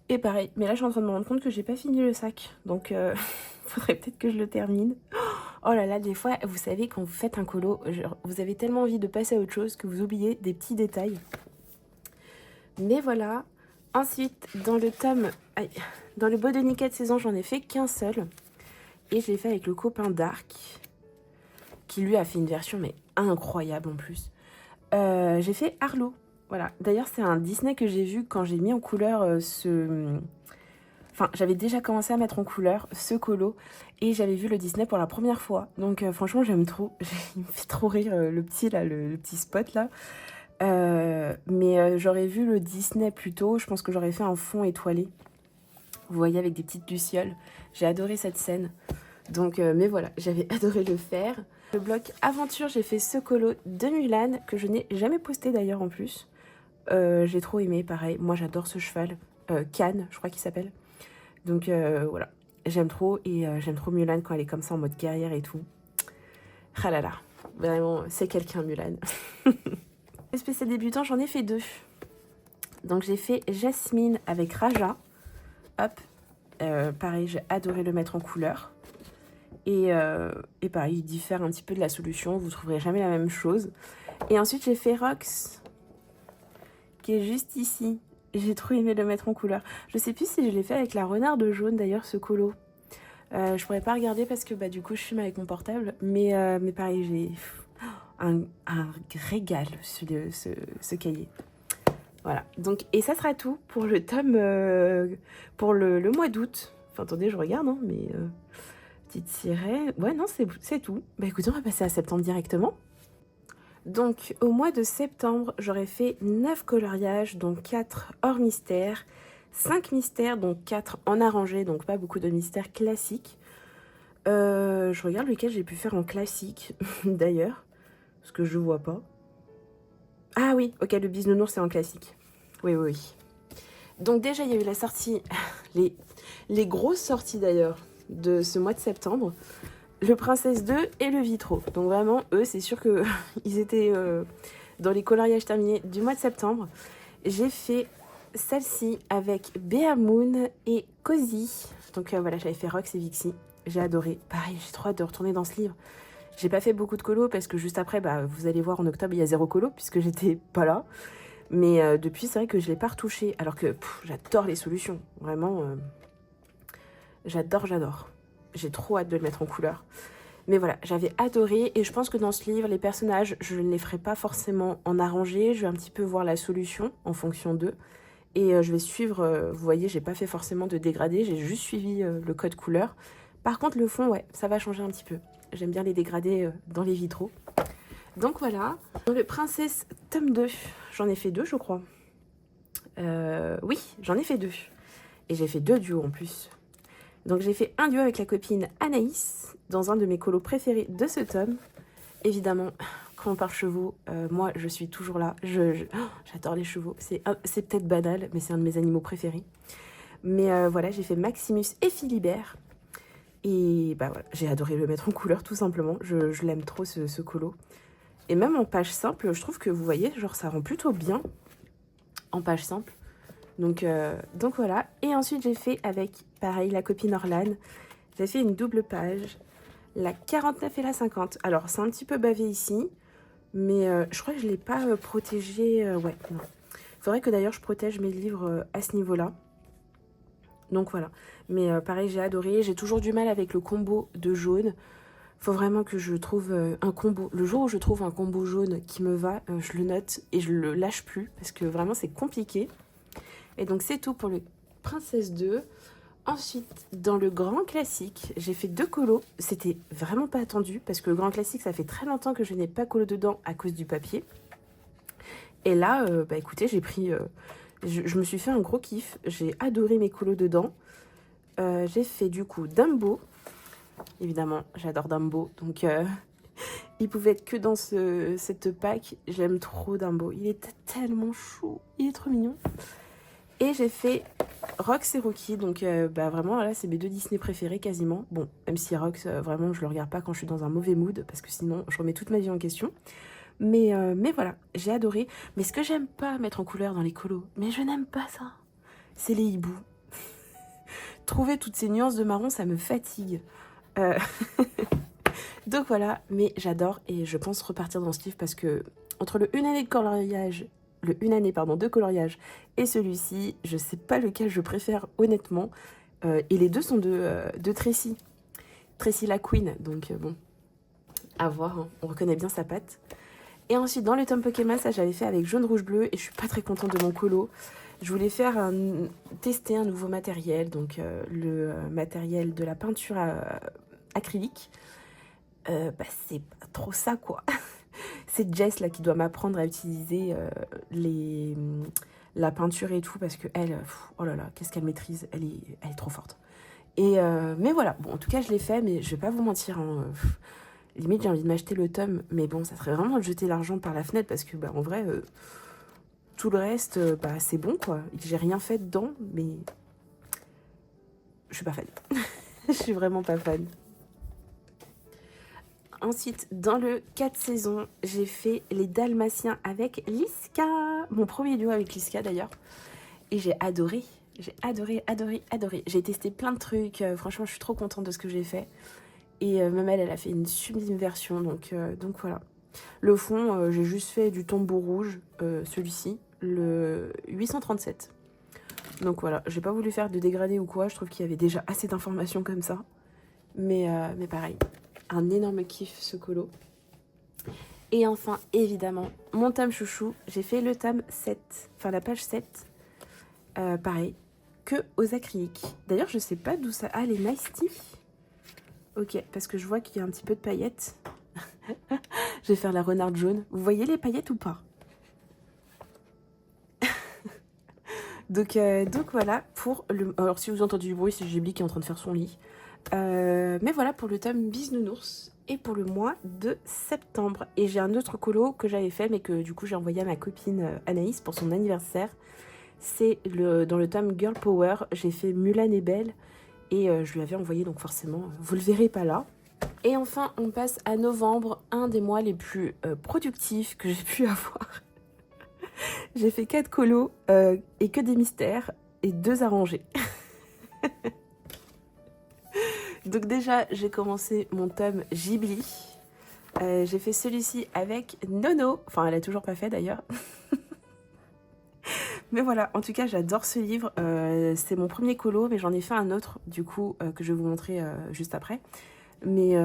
[SPEAKER 1] Et pareil, mais là je suis en train de me rendre compte que j'ai pas fini le sac. Donc faudrait peut-être que je le termine. Oh là là, des fois, vous savez, quand vous faites un colo, vous avez tellement envie de passer à autre chose que vous oubliez des petits détails. Mais voilà. Ensuite, dans le tome... Aïe, dans le Bodenica de saison, j'en ai fait qu'un seul. Et je l'ai fait avec le copain Dark, qui lui a fait une version mais incroyable en plus. J'ai fait Arlo. Voilà. D'ailleurs, c'est un Disney que j'ai vu quand j'ai mis en couleur Enfin, j'avais déjà commencé à mettre en couleur ce colo. Et j'avais vu le Disney pour la première fois. Donc, franchement, j'aime trop. Il me fait trop rire le petit, là, le petit spot, là. Mais j'aurais vu le Disney plus tôt. Je pense que j'aurais fait un fond étoilé. Vous voyez, avec des petites lucioles. J'ai adoré cette scène. Donc, mais voilà, j'avais adoré le faire. Le bloc aventure, j'ai fait ce colo de Mulan, que je n'ai jamais posté d'ailleurs en plus. J'ai trop aimé, pareil. Moi, j'adore ce cheval. Cannes, je crois qu'il s'appelle. Donc, voilà. J'aime trop. Et j'aime trop Mulan quand elle est comme ça, en mode guerrière et tout. Ah là là. Vraiment, c'est quelqu'un, Mulan. Le spécial débutant, j'en ai fait 2. Donc, j'ai fait Jasmine avec Raja. Hop. Pareil, j'ai adoré le mettre en couleur. Et pareil, il diffère un petit peu de la solution. Vous ne trouverez jamais la même chose. Et ensuite, j'ai fait Rox, qui est juste ici. J'ai trop aimé le mettre en couleur. Je sais plus si je l'ai fait avec la renarde jaune, d'ailleurs, ce colo. Je pourrais pas regarder parce que du coup, je filme avec mon portable. Mais pareil, j'ai un régal, ce cahier. Voilà. Donc, et ça sera tout pour le tome, pour le mois d'août. Enfin, attendez, je regarde, hein, mais... petite sirène... Ouais, non, c'est tout. Bah écoutez, on va passer à septembre directement. Donc, au mois de septembre, j'aurais fait 9 coloriages, donc 4 hors mystère, 5 mystères, donc 4 en arrangé, donc pas beaucoup de mystères classiques. Je regarde lequel j'ai pu faire en classique, d'ailleurs, parce que je vois pas. Ah oui, ok, le bisounours, c'est en classique. Oui, oui, oui. Donc déjà, il y a eu la sortie, les grosses sorties d'ailleurs, de ce mois de septembre. Le Princesse 2 et le Vitro. Donc vraiment, eux, c'est sûr qu'ils étaient dans les coloriages terminés du mois de septembre. J'ai fait celle-ci avec Bea Moon et Cozy. Donc voilà, j'avais fait Rox et Vixie. J'ai adoré. Pareil, j'ai trop hâte de retourner dans ce livre. J'ai pas fait beaucoup de colos parce que juste après, bah, vous allez voir en octobre, il y a 0 colo puisque j'étais pas là. Mais depuis, c'est vrai que je l'ai pas retouché. Alors que j'adore les solutions. Vraiment, j'adore. J'ai trop hâte de le mettre en couleur. Mais voilà, j'avais adoré et je pense que dans ce livre, les personnages, je ne les ferai pas forcément en arrangé. Je vais un petit peu voir la solution en fonction d'eux. Et je vais suivre, vous voyez, j'ai pas fait forcément de dégradé, j'ai juste suivi le code couleur. Par contre, le fond, ouais, ça va changer un petit peu. J'aime bien les dégradés dans les vitraux. Donc voilà, dans le Princesse tome 2, j'en ai fait 2, je crois. Oui, j'en ai fait 2. Et j'ai fait 2 duos en plus. Donc j'ai fait un duo avec la copine Anaïs, dans un de mes colos préférés de ce tome. Évidemment, quand on parle chevaux, moi je suis toujours là. J'adore les chevaux. C'est peut-être banal, mais c'est un de mes animaux préférés. Mais voilà, j'ai fait Maximus et Philibert. Et bah voilà, j'ai adoré le mettre en couleur tout simplement. Je l'aime trop ce colo. Et même en page simple, je trouve que vous voyez, genre ça rend plutôt bien en page simple. Donc voilà. Et ensuite, j'ai fait avec, pareil, la copine Orlane. J'ai fait une double page, la 49 et la 50. Alors, c'est un petit peu bavé ici, mais je crois que je ne l'ai pas protégé. Ouais, non. Il faudrait que d'ailleurs je protège mes livres à ce niveau-là. Donc voilà. Mais pareil, j'ai adoré. J'ai toujours du mal avec le combo de jaune. Faut vraiment que je trouve un combo. Le jour où je trouve un combo jaune qui me va, je le note et je le lâche plus parce que vraiment c'est compliqué. Et donc c'est tout pour le Princesse 2. Ensuite, dans le grand classique, j'ai fait 2 colos. C'était vraiment pas attendu parce que le grand classique, ça fait très longtemps que je n'ai pas colo dedans à cause du papier. Et là, bah écoutez, j'ai pris... je me suis fait un gros kiff. J'ai adoré mes colos dedans. J'ai fait du coup Dumbo. Évidemment, j'adore Dumbo. Donc, il pouvait être que dans cette pack. J'aime trop Dumbo. Il est tellement chou. Il est trop mignon. Et j'ai fait Rox et Rookie, donc bah vraiment là c'est mes 2 Disney préférés quasiment. Bon, même si Rox, vraiment je le regarde pas quand je suis dans un mauvais mood, parce que sinon je remets toute ma vie en question. Mais voilà, j'ai adoré. Mais ce que j'aime pas mettre en couleur dans les colos, mais je n'aime pas ça, c'est les hiboux. Trouver toutes ces nuances de marron, ça me fatigue. Donc voilà, mais j'adore et je pense repartir dans ce livre parce que entre le 1 année de coloriage... de coloriage et celui-ci, je sais pas lequel je préfère honnêtement. Et les deux sont de Tracy. Tracy la Queen, donc bon, à voir, hein. On reconnaît bien sa patte. Et ensuite, dans le tome Pokémon, ça j'avais fait avec jaune, rouge, bleu et je suis pas très contente de mon colo. Je voulais tester un nouveau matériel, donc le matériel de la peinture acrylique. Bah, c'est pas trop ça, quoi. C'est Jess là qui doit m'apprendre à utiliser la peinture et tout parce que elle, oh là là, qu'est-ce qu'elle maîtrise, elle est trop forte. Mais voilà, bon en tout cas je l'ai fait, mais je vais pas vous mentir, hein, limite j'ai envie de m'acheter le tome, mais bon ça serait vraiment de jeter l'argent par la fenêtre parce que bah en vrai tout le reste bah c'est bon quoi, j'ai rien fait dedans, mais je suis pas fan. Je suis vraiment pas fan. Ensuite, dans le 4 saisons, j'ai fait les Dalmatiens avec Liska. Mon premier duo avec Liska d'ailleurs. Et j'ai adoré. J'ai adoré. J'ai testé plein de trucs. Franchement, je suis trop contente de ce que j'ai fait. Et même elle a fait une sublime version. Donc voilà. Le fond, j'ai juste fait du tombeau rouge, celui-ci, le 837. Donc voilà, j'ai pas voulu faire de dégradé ou quoi. Je trouve qu'il y avait déjà assez d'informations comme ça. Mais pareil. Un énorme kiff ce colo. Et enfin, évidemment, mon tome chouchou, j'ai fait le tome 7, enfin la page 7. Pareil, que aux acryliques. D'ailleurs, je sais pas d'où ça... Ah, les Nice Tea. Ok, parce que je vois qu'il y a un petit peu de paillettes. Je vais faire la renarde jaune. Vous voyez les paillettes ou pas? donc voilà pour le... Alors si vous entendez du bruit, c'est Ghibli qui est en train de faire son lit. Mais voilà pour le tome Bisounours et pour le mois de septembre. Et j'ai un autre colo que j'avais fait mais que du coup j'ai envoyé à ma copine Anaïs pour son anniversaire. C'est dans le tome Girl Power, j'ai fait Mulan est belle et je lui avais envoyé, donc forcément vous le verrez pas là. Et enfin on passe à novembre, un des mois les plus productifs que j'ai pu avoir. J'ai fait 4 colos et que des mystères et 2 arrangés. Donc déjà, j'ai commencé mon tome Ghibli. J'ai fait celui-ci avec Nono. Enfin, elle a toujours pas fait d'ailleurs. Mais voilà, en tout cas, j'adore ce livre. C'est mon premier colo, mais j'en ai fait un autre, du coup, que je vais vous montrer juste après. Mais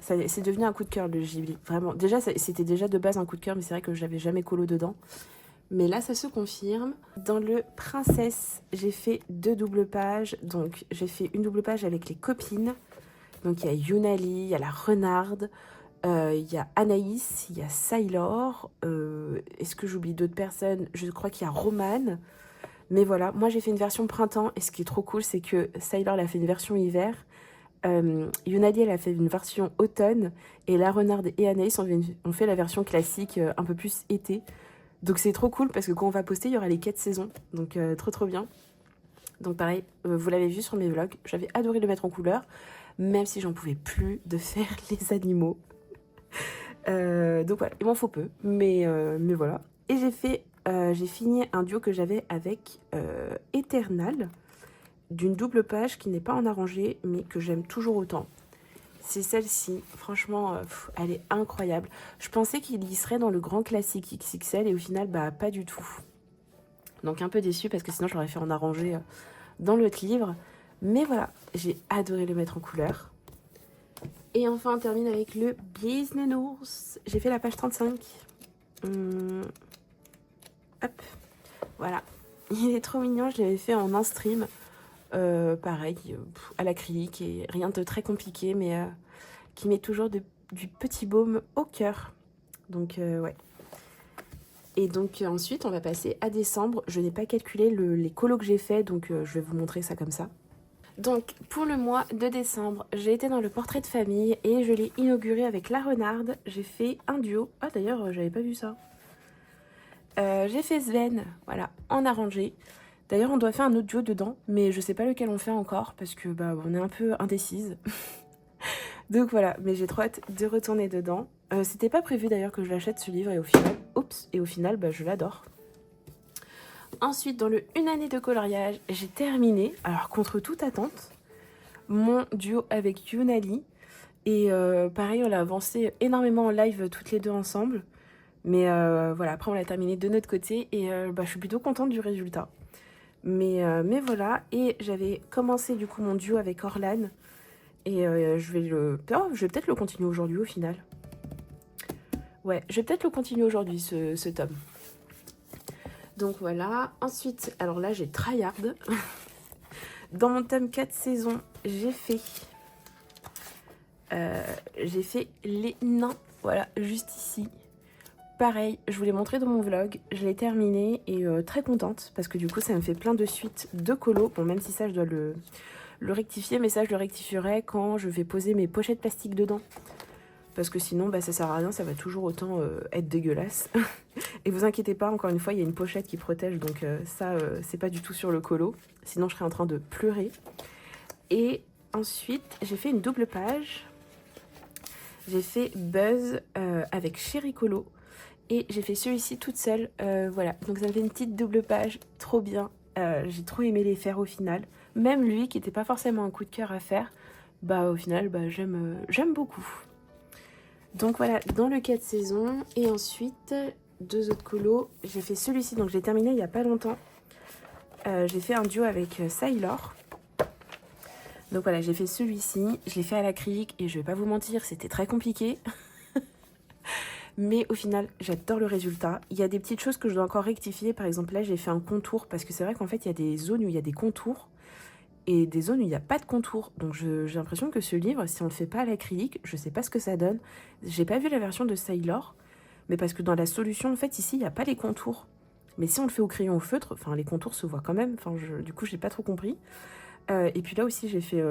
[SPEAKER 1] c'est devenu un coup de cœur, le Ghibli. Vraiment. Déjà, c'était déjà de base un coup de cœur, mais c'est vrai que j'avais jamais colo dedans. Mais là, ça se confirme. Dans le Princesse, j'ai fait 2 doubles pages. Donc, j'ai fait une double page avec les copines. Donc, il y a Yunali, il y a la Renarde, il y a Anaïs, il y a Sailor. Est-ce que j'oublie d'autres personnes? Je crois qu'il y a Romane. Mais voilà, moi, j'ai fait une version printemps. Et ce qui est trop cool, c'est que Sailor, elle a fait une version hiver. Yunali, elle a fait une version automne. Et la Renarde et Anaïs ont fait la version classique, un peu plus été. Donc c'est trop cool parce que quand on va poster, il y aura les 4 saisons. Donc trop bien. Donc pareil, vous l'avez vu sur mes vlogs, j'avais adoré le mettre en couleur, même si j'en pouvais plus de faire les animaux. Donc voilà, il m'en faut peu, mais voilà. Et j'ai fini un duo que j'avais avec Eternal, d'une double page qui n'est pas en arrangé, mais que j'aime toujours autant. C'est celle-ci, franchement, elle est incroyable. Je pensais qu'il y serait dans le grand classique XXL et au final, bah pas du tout. Donc un peu déçue parce que sinon j'aurais fait en arrangé dans l'autre livre. Mais voilà, j'ai adoré le mettre en couleur. Et enfin on termine avec le Bisounours. J'ai fait la page 35. Hop, voilà. Il est trop mignon, je l'avais fait en un stream. Pareil, à l'acrylique et rien de très compliqué, mais qui met toujours du petit baume au cœur. Donc ouais. Et donc ensuite on va passer à décembre. Je n'ai pas calculé les colos que j'ai fait, donc je vais vous montrer ça comme ça. Donc pour le mois de décembre, j'ai été dans le portrait de famille et je l'ai inauguré avec la Renarde. J'ai fait un duo. Ah d'ailleurs j'avais pas vu ça. J'ai fait Sven, voilà, en arrangé. D'ailleurs, on doit faire un autre duo dedans, mais je sais pas lequel on fait encore parce que bah on est un peu indécise. Donc voilà, mais j'ai trop hâte de retourner dedans. C'était pas prévu d'ailleurs que je l'achète ce livre et au final, bah, je l'adore. Ensuite, dans le Une année de coloriage, j'ai terminé, alors contre toute attente, mon duo avec Yunali. Et pareil, on l'a avancé énormément en live toutes les deux ensemble. Mais voilà, après on l'a terminé de notre côté et bah, je suis plutôt contente du résultat. Mais voilà, et j'avais commencé du coup mon duo avec Orlan. Et je vais peut-être le continuer aujourd'hui au final. Ouais, je vais peut-être le continuer aujourd'hui ce tome. Donc voilà, ensuite, alors là j'ai tryhard. Dans mon tome 4 saison, j'ai fait les nains, voilà, juste ici. Pareil, je vous l'ai montré dans mon vlog, je l'ai terminé et très contente parce que du coup ça me fait plein de suites de colos. Bon, même si ça je dois le rectifier, mais ça je le rectifierai quand je vais poser mes pochettes plastiques dedans. Parce que sinon bah, ça sert à rien, ça va toujours autant être dégueulasse. Et vous inquiétez pas, encore une fois il y a une pochette qui protège, donc ça c'est pas du tout sur le colo. Sinon je serais en train de pleurer. Et ensuite j'ai fait une double page. J'ai fait Buzz avec Chéri Colo. Et j'ai fait celui-ci toute seule, voilà. Donc ça me fait une petite double page, trop bien. J'ai trop aimé les faire au final. Même lui, qui n'était pas forcément un coup de cœur à faire, bah au final, bah, j'aime beaucoup. Donc voilà, dans le 4 saisons. Et ensuite, 2 autres colos. J'ai fait celui-ci, donc j'ai terminé il n'y a pas longtemps. J'ai fait un duo avec Sailor. Donc voilà, j'ai fait celui-ci. Je l'ai fait à l'acrylique et je vais pas vous mentir, c'était très compliqué. Mais au final, j'adore le résultat. Il y a des petites choses que je dois encore rectifier. Par exemple, là, j'ai fait un contour parce que c'est vrai qu'en fait, il y a des zones où il y a des contours et des zones où il n'y a pas de contour. Donc, j'ai l'impression que ce livre, si on le fait pas à l'acrylique, je sais pas ce que ça donne. J'ai pas vu la version de Sailor, mais parce que dans la solution, en fait, ici, il n'y a pas les contours. Mais si on le fait au crayon au feutre, enfin, les contours se voient quand même. Enfin, du coup, j'ai pas trop compris. Et puis là aussi, j'ai fait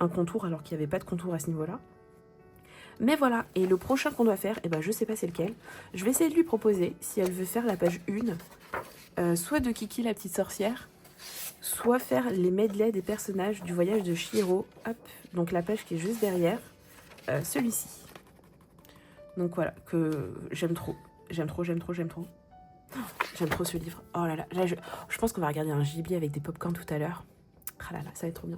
[SPEAKER 1] un contour alors qu'il n'y avait pas de contour à ce niveau-là. Mais voilà, et le prochain qu'on doit faire, eh ben, je sais pas c'est lequel. Je vais essayer de lui proposer si elle veut faire la page 1, soit de Kiki la petite sorcière, soit faire les medley des personnages du voyage de Chihiro. Hop, donc la page qui est juste derrière, celui-ci. Donc voilà, que j'aime trop. J'aime trop, j'aime trop, j'aime trop. Oh, j'aime trop ce livre. Oh là là, là je pense qu'on va regarder un gibier avec des pop-corn tout à l'heure. Ah là là, ça va être trop bien.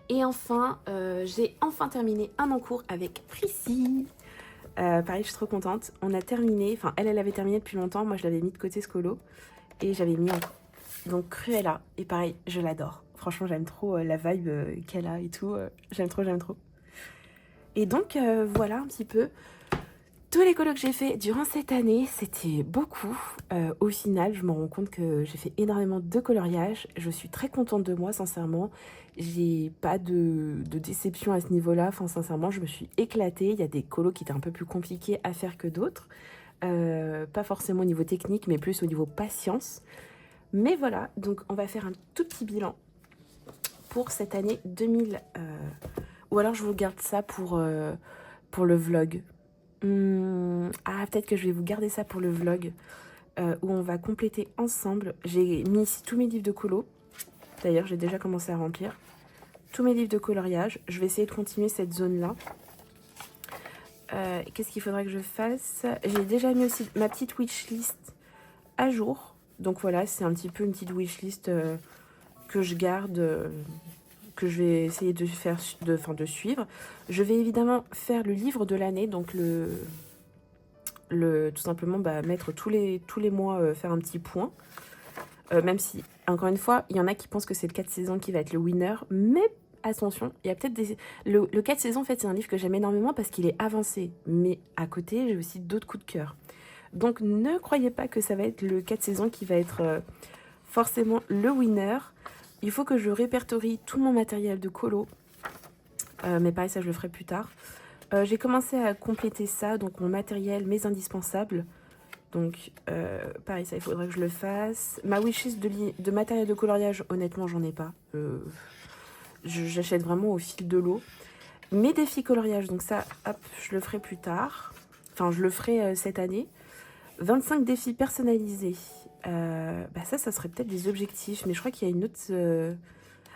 [SPEAKER 1] Et enfin, j'ai enfin terminé un en cours avec Prissy. Pareil, je suis trop contente. On a terminé, enfin elle avait terminé depuis longtemps. Moi, je l'avais mis de côté ce colo. Et j'avais mis donc Cruella. Et pareil, je l'adore. Franchement, j'aime trop la vibe qu'elle a et tout. J'aime trop, j'aime trop. Et donc, voilà un petit peu. Tous les colos que j'ai fait durant cette année, c'était beaucoup. Au final, je me rends compte que j'ai fait énormément de coloriage. Je suis très contente de moi, sincèrement. J'ai pas de déception à ce niveau-là. Enfin, sincèrement, je me suis éclatée. Il y a des colos qui étaient un peu plus compliqués à faire que d'autres. Pas forcément au niveau technique, mais plus au niveau patience. Mais voilà, donc on va faire un tout petit bilan pour cette année 2000. Ou alors je vous garde ça pour le vlog. Ah, peut-être que je vais vous garder ça pour le vlog où on va compléter ensemble. J'ai mis ici tous mes livres de colo. D'ailleurs, j'ai déjà commencé à remplir tous mes livres de coloriage. Je vais essayer de continuer cette zone-là. Qu'est-ce qu'il faudrait que je fasse? J'ai déjà mis aussi ma petite wishlist à jour. Donc voilà, c'est un petit peu une petite wishlist que je garde, que je vais essayer de faire, de suivre. Je vais évidemment faire le livre de l'année, donc tout simplement mettre tous les mois, faire un petit point. Même si, encore une fois, il y en a qui pensent que c'est le 4 saisons qui va être le winner, mais attention, il y a peut-être des... Le 4 saisons, en fait, c'est un livre que j'aime énormément parce qu'il est avancé, mais à côté, j'ai aussi d'autres coups de cœur. Donc, ne croyez pas que ça va être le 4 saisons qui va être forcément le winner. Il faut que je répertorie tout mon matériel de colo, mais pareil, ça, je le ferai plus tard. J'ai commencé à compléter ça, donc mon matériel, mes indispensables. Donc, pareil, ça, il faudrait que je le fasse. Ma wishlist de matériel de coloriage, honnêtement, j'en ai pas. J'achète vraiment au fil de l'eau. Mes défis coloriage, donc ça, hop, je le ferai plus tard. Enfin, je le ferai cette année. 25 défis personnalisés. Ça serait peut-être des objectifs, mais je crois qu'il y a une autre...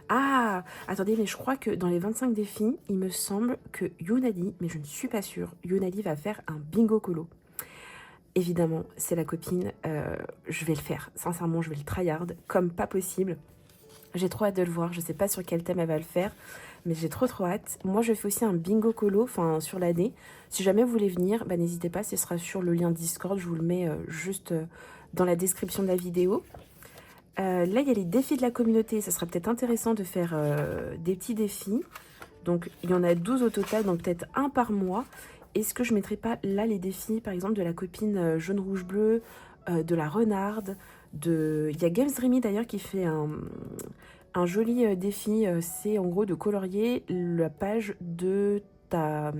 [SPEAKER 1] Ah, attendez, mais je crois que dans les 25 défis, il me semble que Yunali, mais je ne suis pas sûre, Yunali va faire un bingo colo. Évidemment, c'est la copine, je vais le faire. Sincèrement, je vais le tryhard comme pas possible. J'ai trop hâte de le voir, je sais pas sur quel thème elle va le faire, mais j'ai trop hâte. Moi, je fais aussi un bingo colo, enfin sur l'année. Si jamais vous voulez venir, n'hésitez pas, ce sera sur le lien Discord, je vous le mets juste dans la description de la vidéo. Là, il y a les défis de la communauté. Ça sera peut-être intéressant de faire des petits défis. Donc, il y en a 12 au total, donc peut-être un par mois. Est-ce que je ne mettrai pas là les défis, par exemple, de la copine jaune, rouge, bleu, de la renarde, Il y a Games Dreamy d'ailleurs qui fait un joli défi. C'est en gros de colorier la page de comment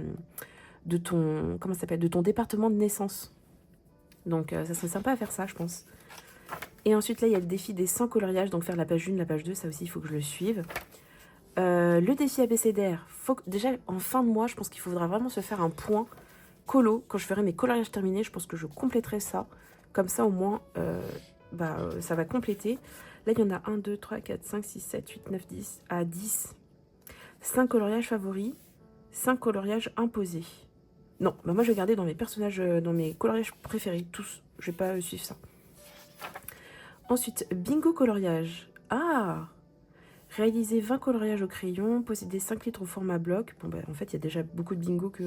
[SPEAKER 1] ça s'appelle, de ton département de naissance. Donc, ça serait sympa à faire ça, je pense. Et ensuite, là, il y a le défi des 100 coloriages. Donc, faire la page 1, la page 2, ça aussi, il faut que je le suive. Le défi abécédaire. Déjà, en fin de mois, je pense qu'il faudra vraiment se faire un point colo. Quand je ferai mes coloriages terminés, je pense que je compléterai ça. Comme ça, au moins, ça va compléter. Là, il y en a 1, 2, 3, 4, 5, 6, 7, 8, 9, 10. À 10. 5 coloriages favoris. 5 coloriages imposés. Non, moi, je vais garder dans mes personnages, dans mes coloriages préférés. Tous. Je vais pas suivre ça. Ensuite, bingo coloriage. Ah! Réaliser 20 coloriages au crayon, posséder 5 litres au format bloc. Bon, en fait, il y a déjà beaucoup de bingo que...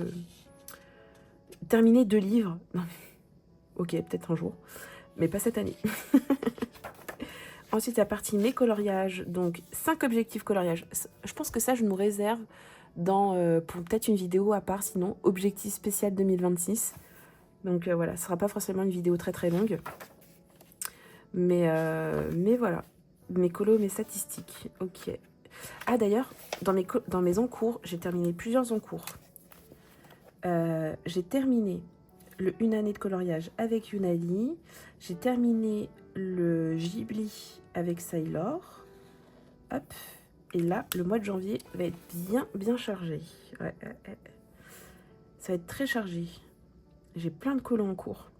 [SPEAKER 1] Terminer 2 livres. Non, ok, peut-être un jour. Mais pas cette année. Ensuite, la partie mes coloriages. Donc, 5 objectifs coloriage. Je pense que ça, je nous réserve pour peut-être une vidéo à part. Sinon, objectif spécial 2026. Donc voilà, ce sera pas forcément une vidéo très très longue. Mais voilà, mes colos, mes statistiques, ok. Ah d'ailleurs, dans mes encours, j'ai terminé plusieurs encours. J'ai terminé une année de coloriage avec Yunali. J'ai terminé le Ghibli avec Sailor. Hop. Et là, le mois de janvier va être bien chargé. Ouais. Ça va être très chargé. J'ai plein de colos en cours.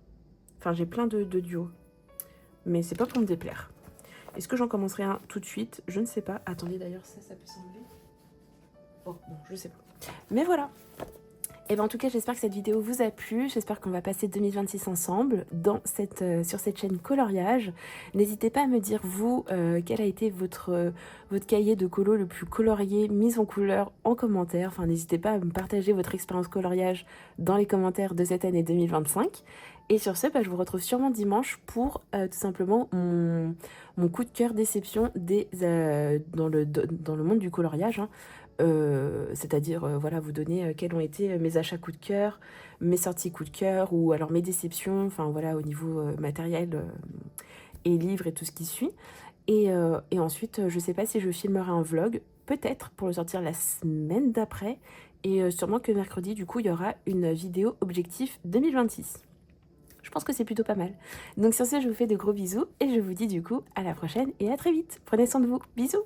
[SPEAKER 1] Enfin, j'ai plein de duos. Mais c'est pas pour me déplaire. Est-ce que j'en commencerai un tout de suite? Je ne sais pas. Attendez, d'ailleurs, ça peut s'enlever. Oh, bon, je sais pas. Mais voilà. Et bien en tout cas, j'espère que cette vidéo vous a plu. J'espère qu'on va passer 2026 ensemble sur cette chaîne coloriage. N'hésitez pas à me dire, vous, quel a été votre cahier de colo le plus colorié, mis en couleur en commentaire. Enfin, n'hésitez pas à me partager votre expérience coloriage dans les commentaires de cette année 2025. Et sur ce, je vous retrouve sûrement dimanche pour tout simplement mon coup de cœur déception dans le monde du coloriage. Hein. C'est-à-dire voilà, vous donner quels ont été mes achats coup de cœur, mes sorties coup de cœur, ou alors mes déceptions, enfin voilà, au niveau matériel et livres et tout ce qui suit. Et ensuite, je sais pas si je filmerai un vlog, peut-être pour le sortir la semaine d'après, et sûrement que mercredi, du coup, il y aura une vidéo objectif 2026. Je pense que c'est plutôt pas mal. Donc sur ce, je vous fais de gros bisous, et je vous dis du coup à la prochaine, et à très vite. Prenez soin de vous. Bisous.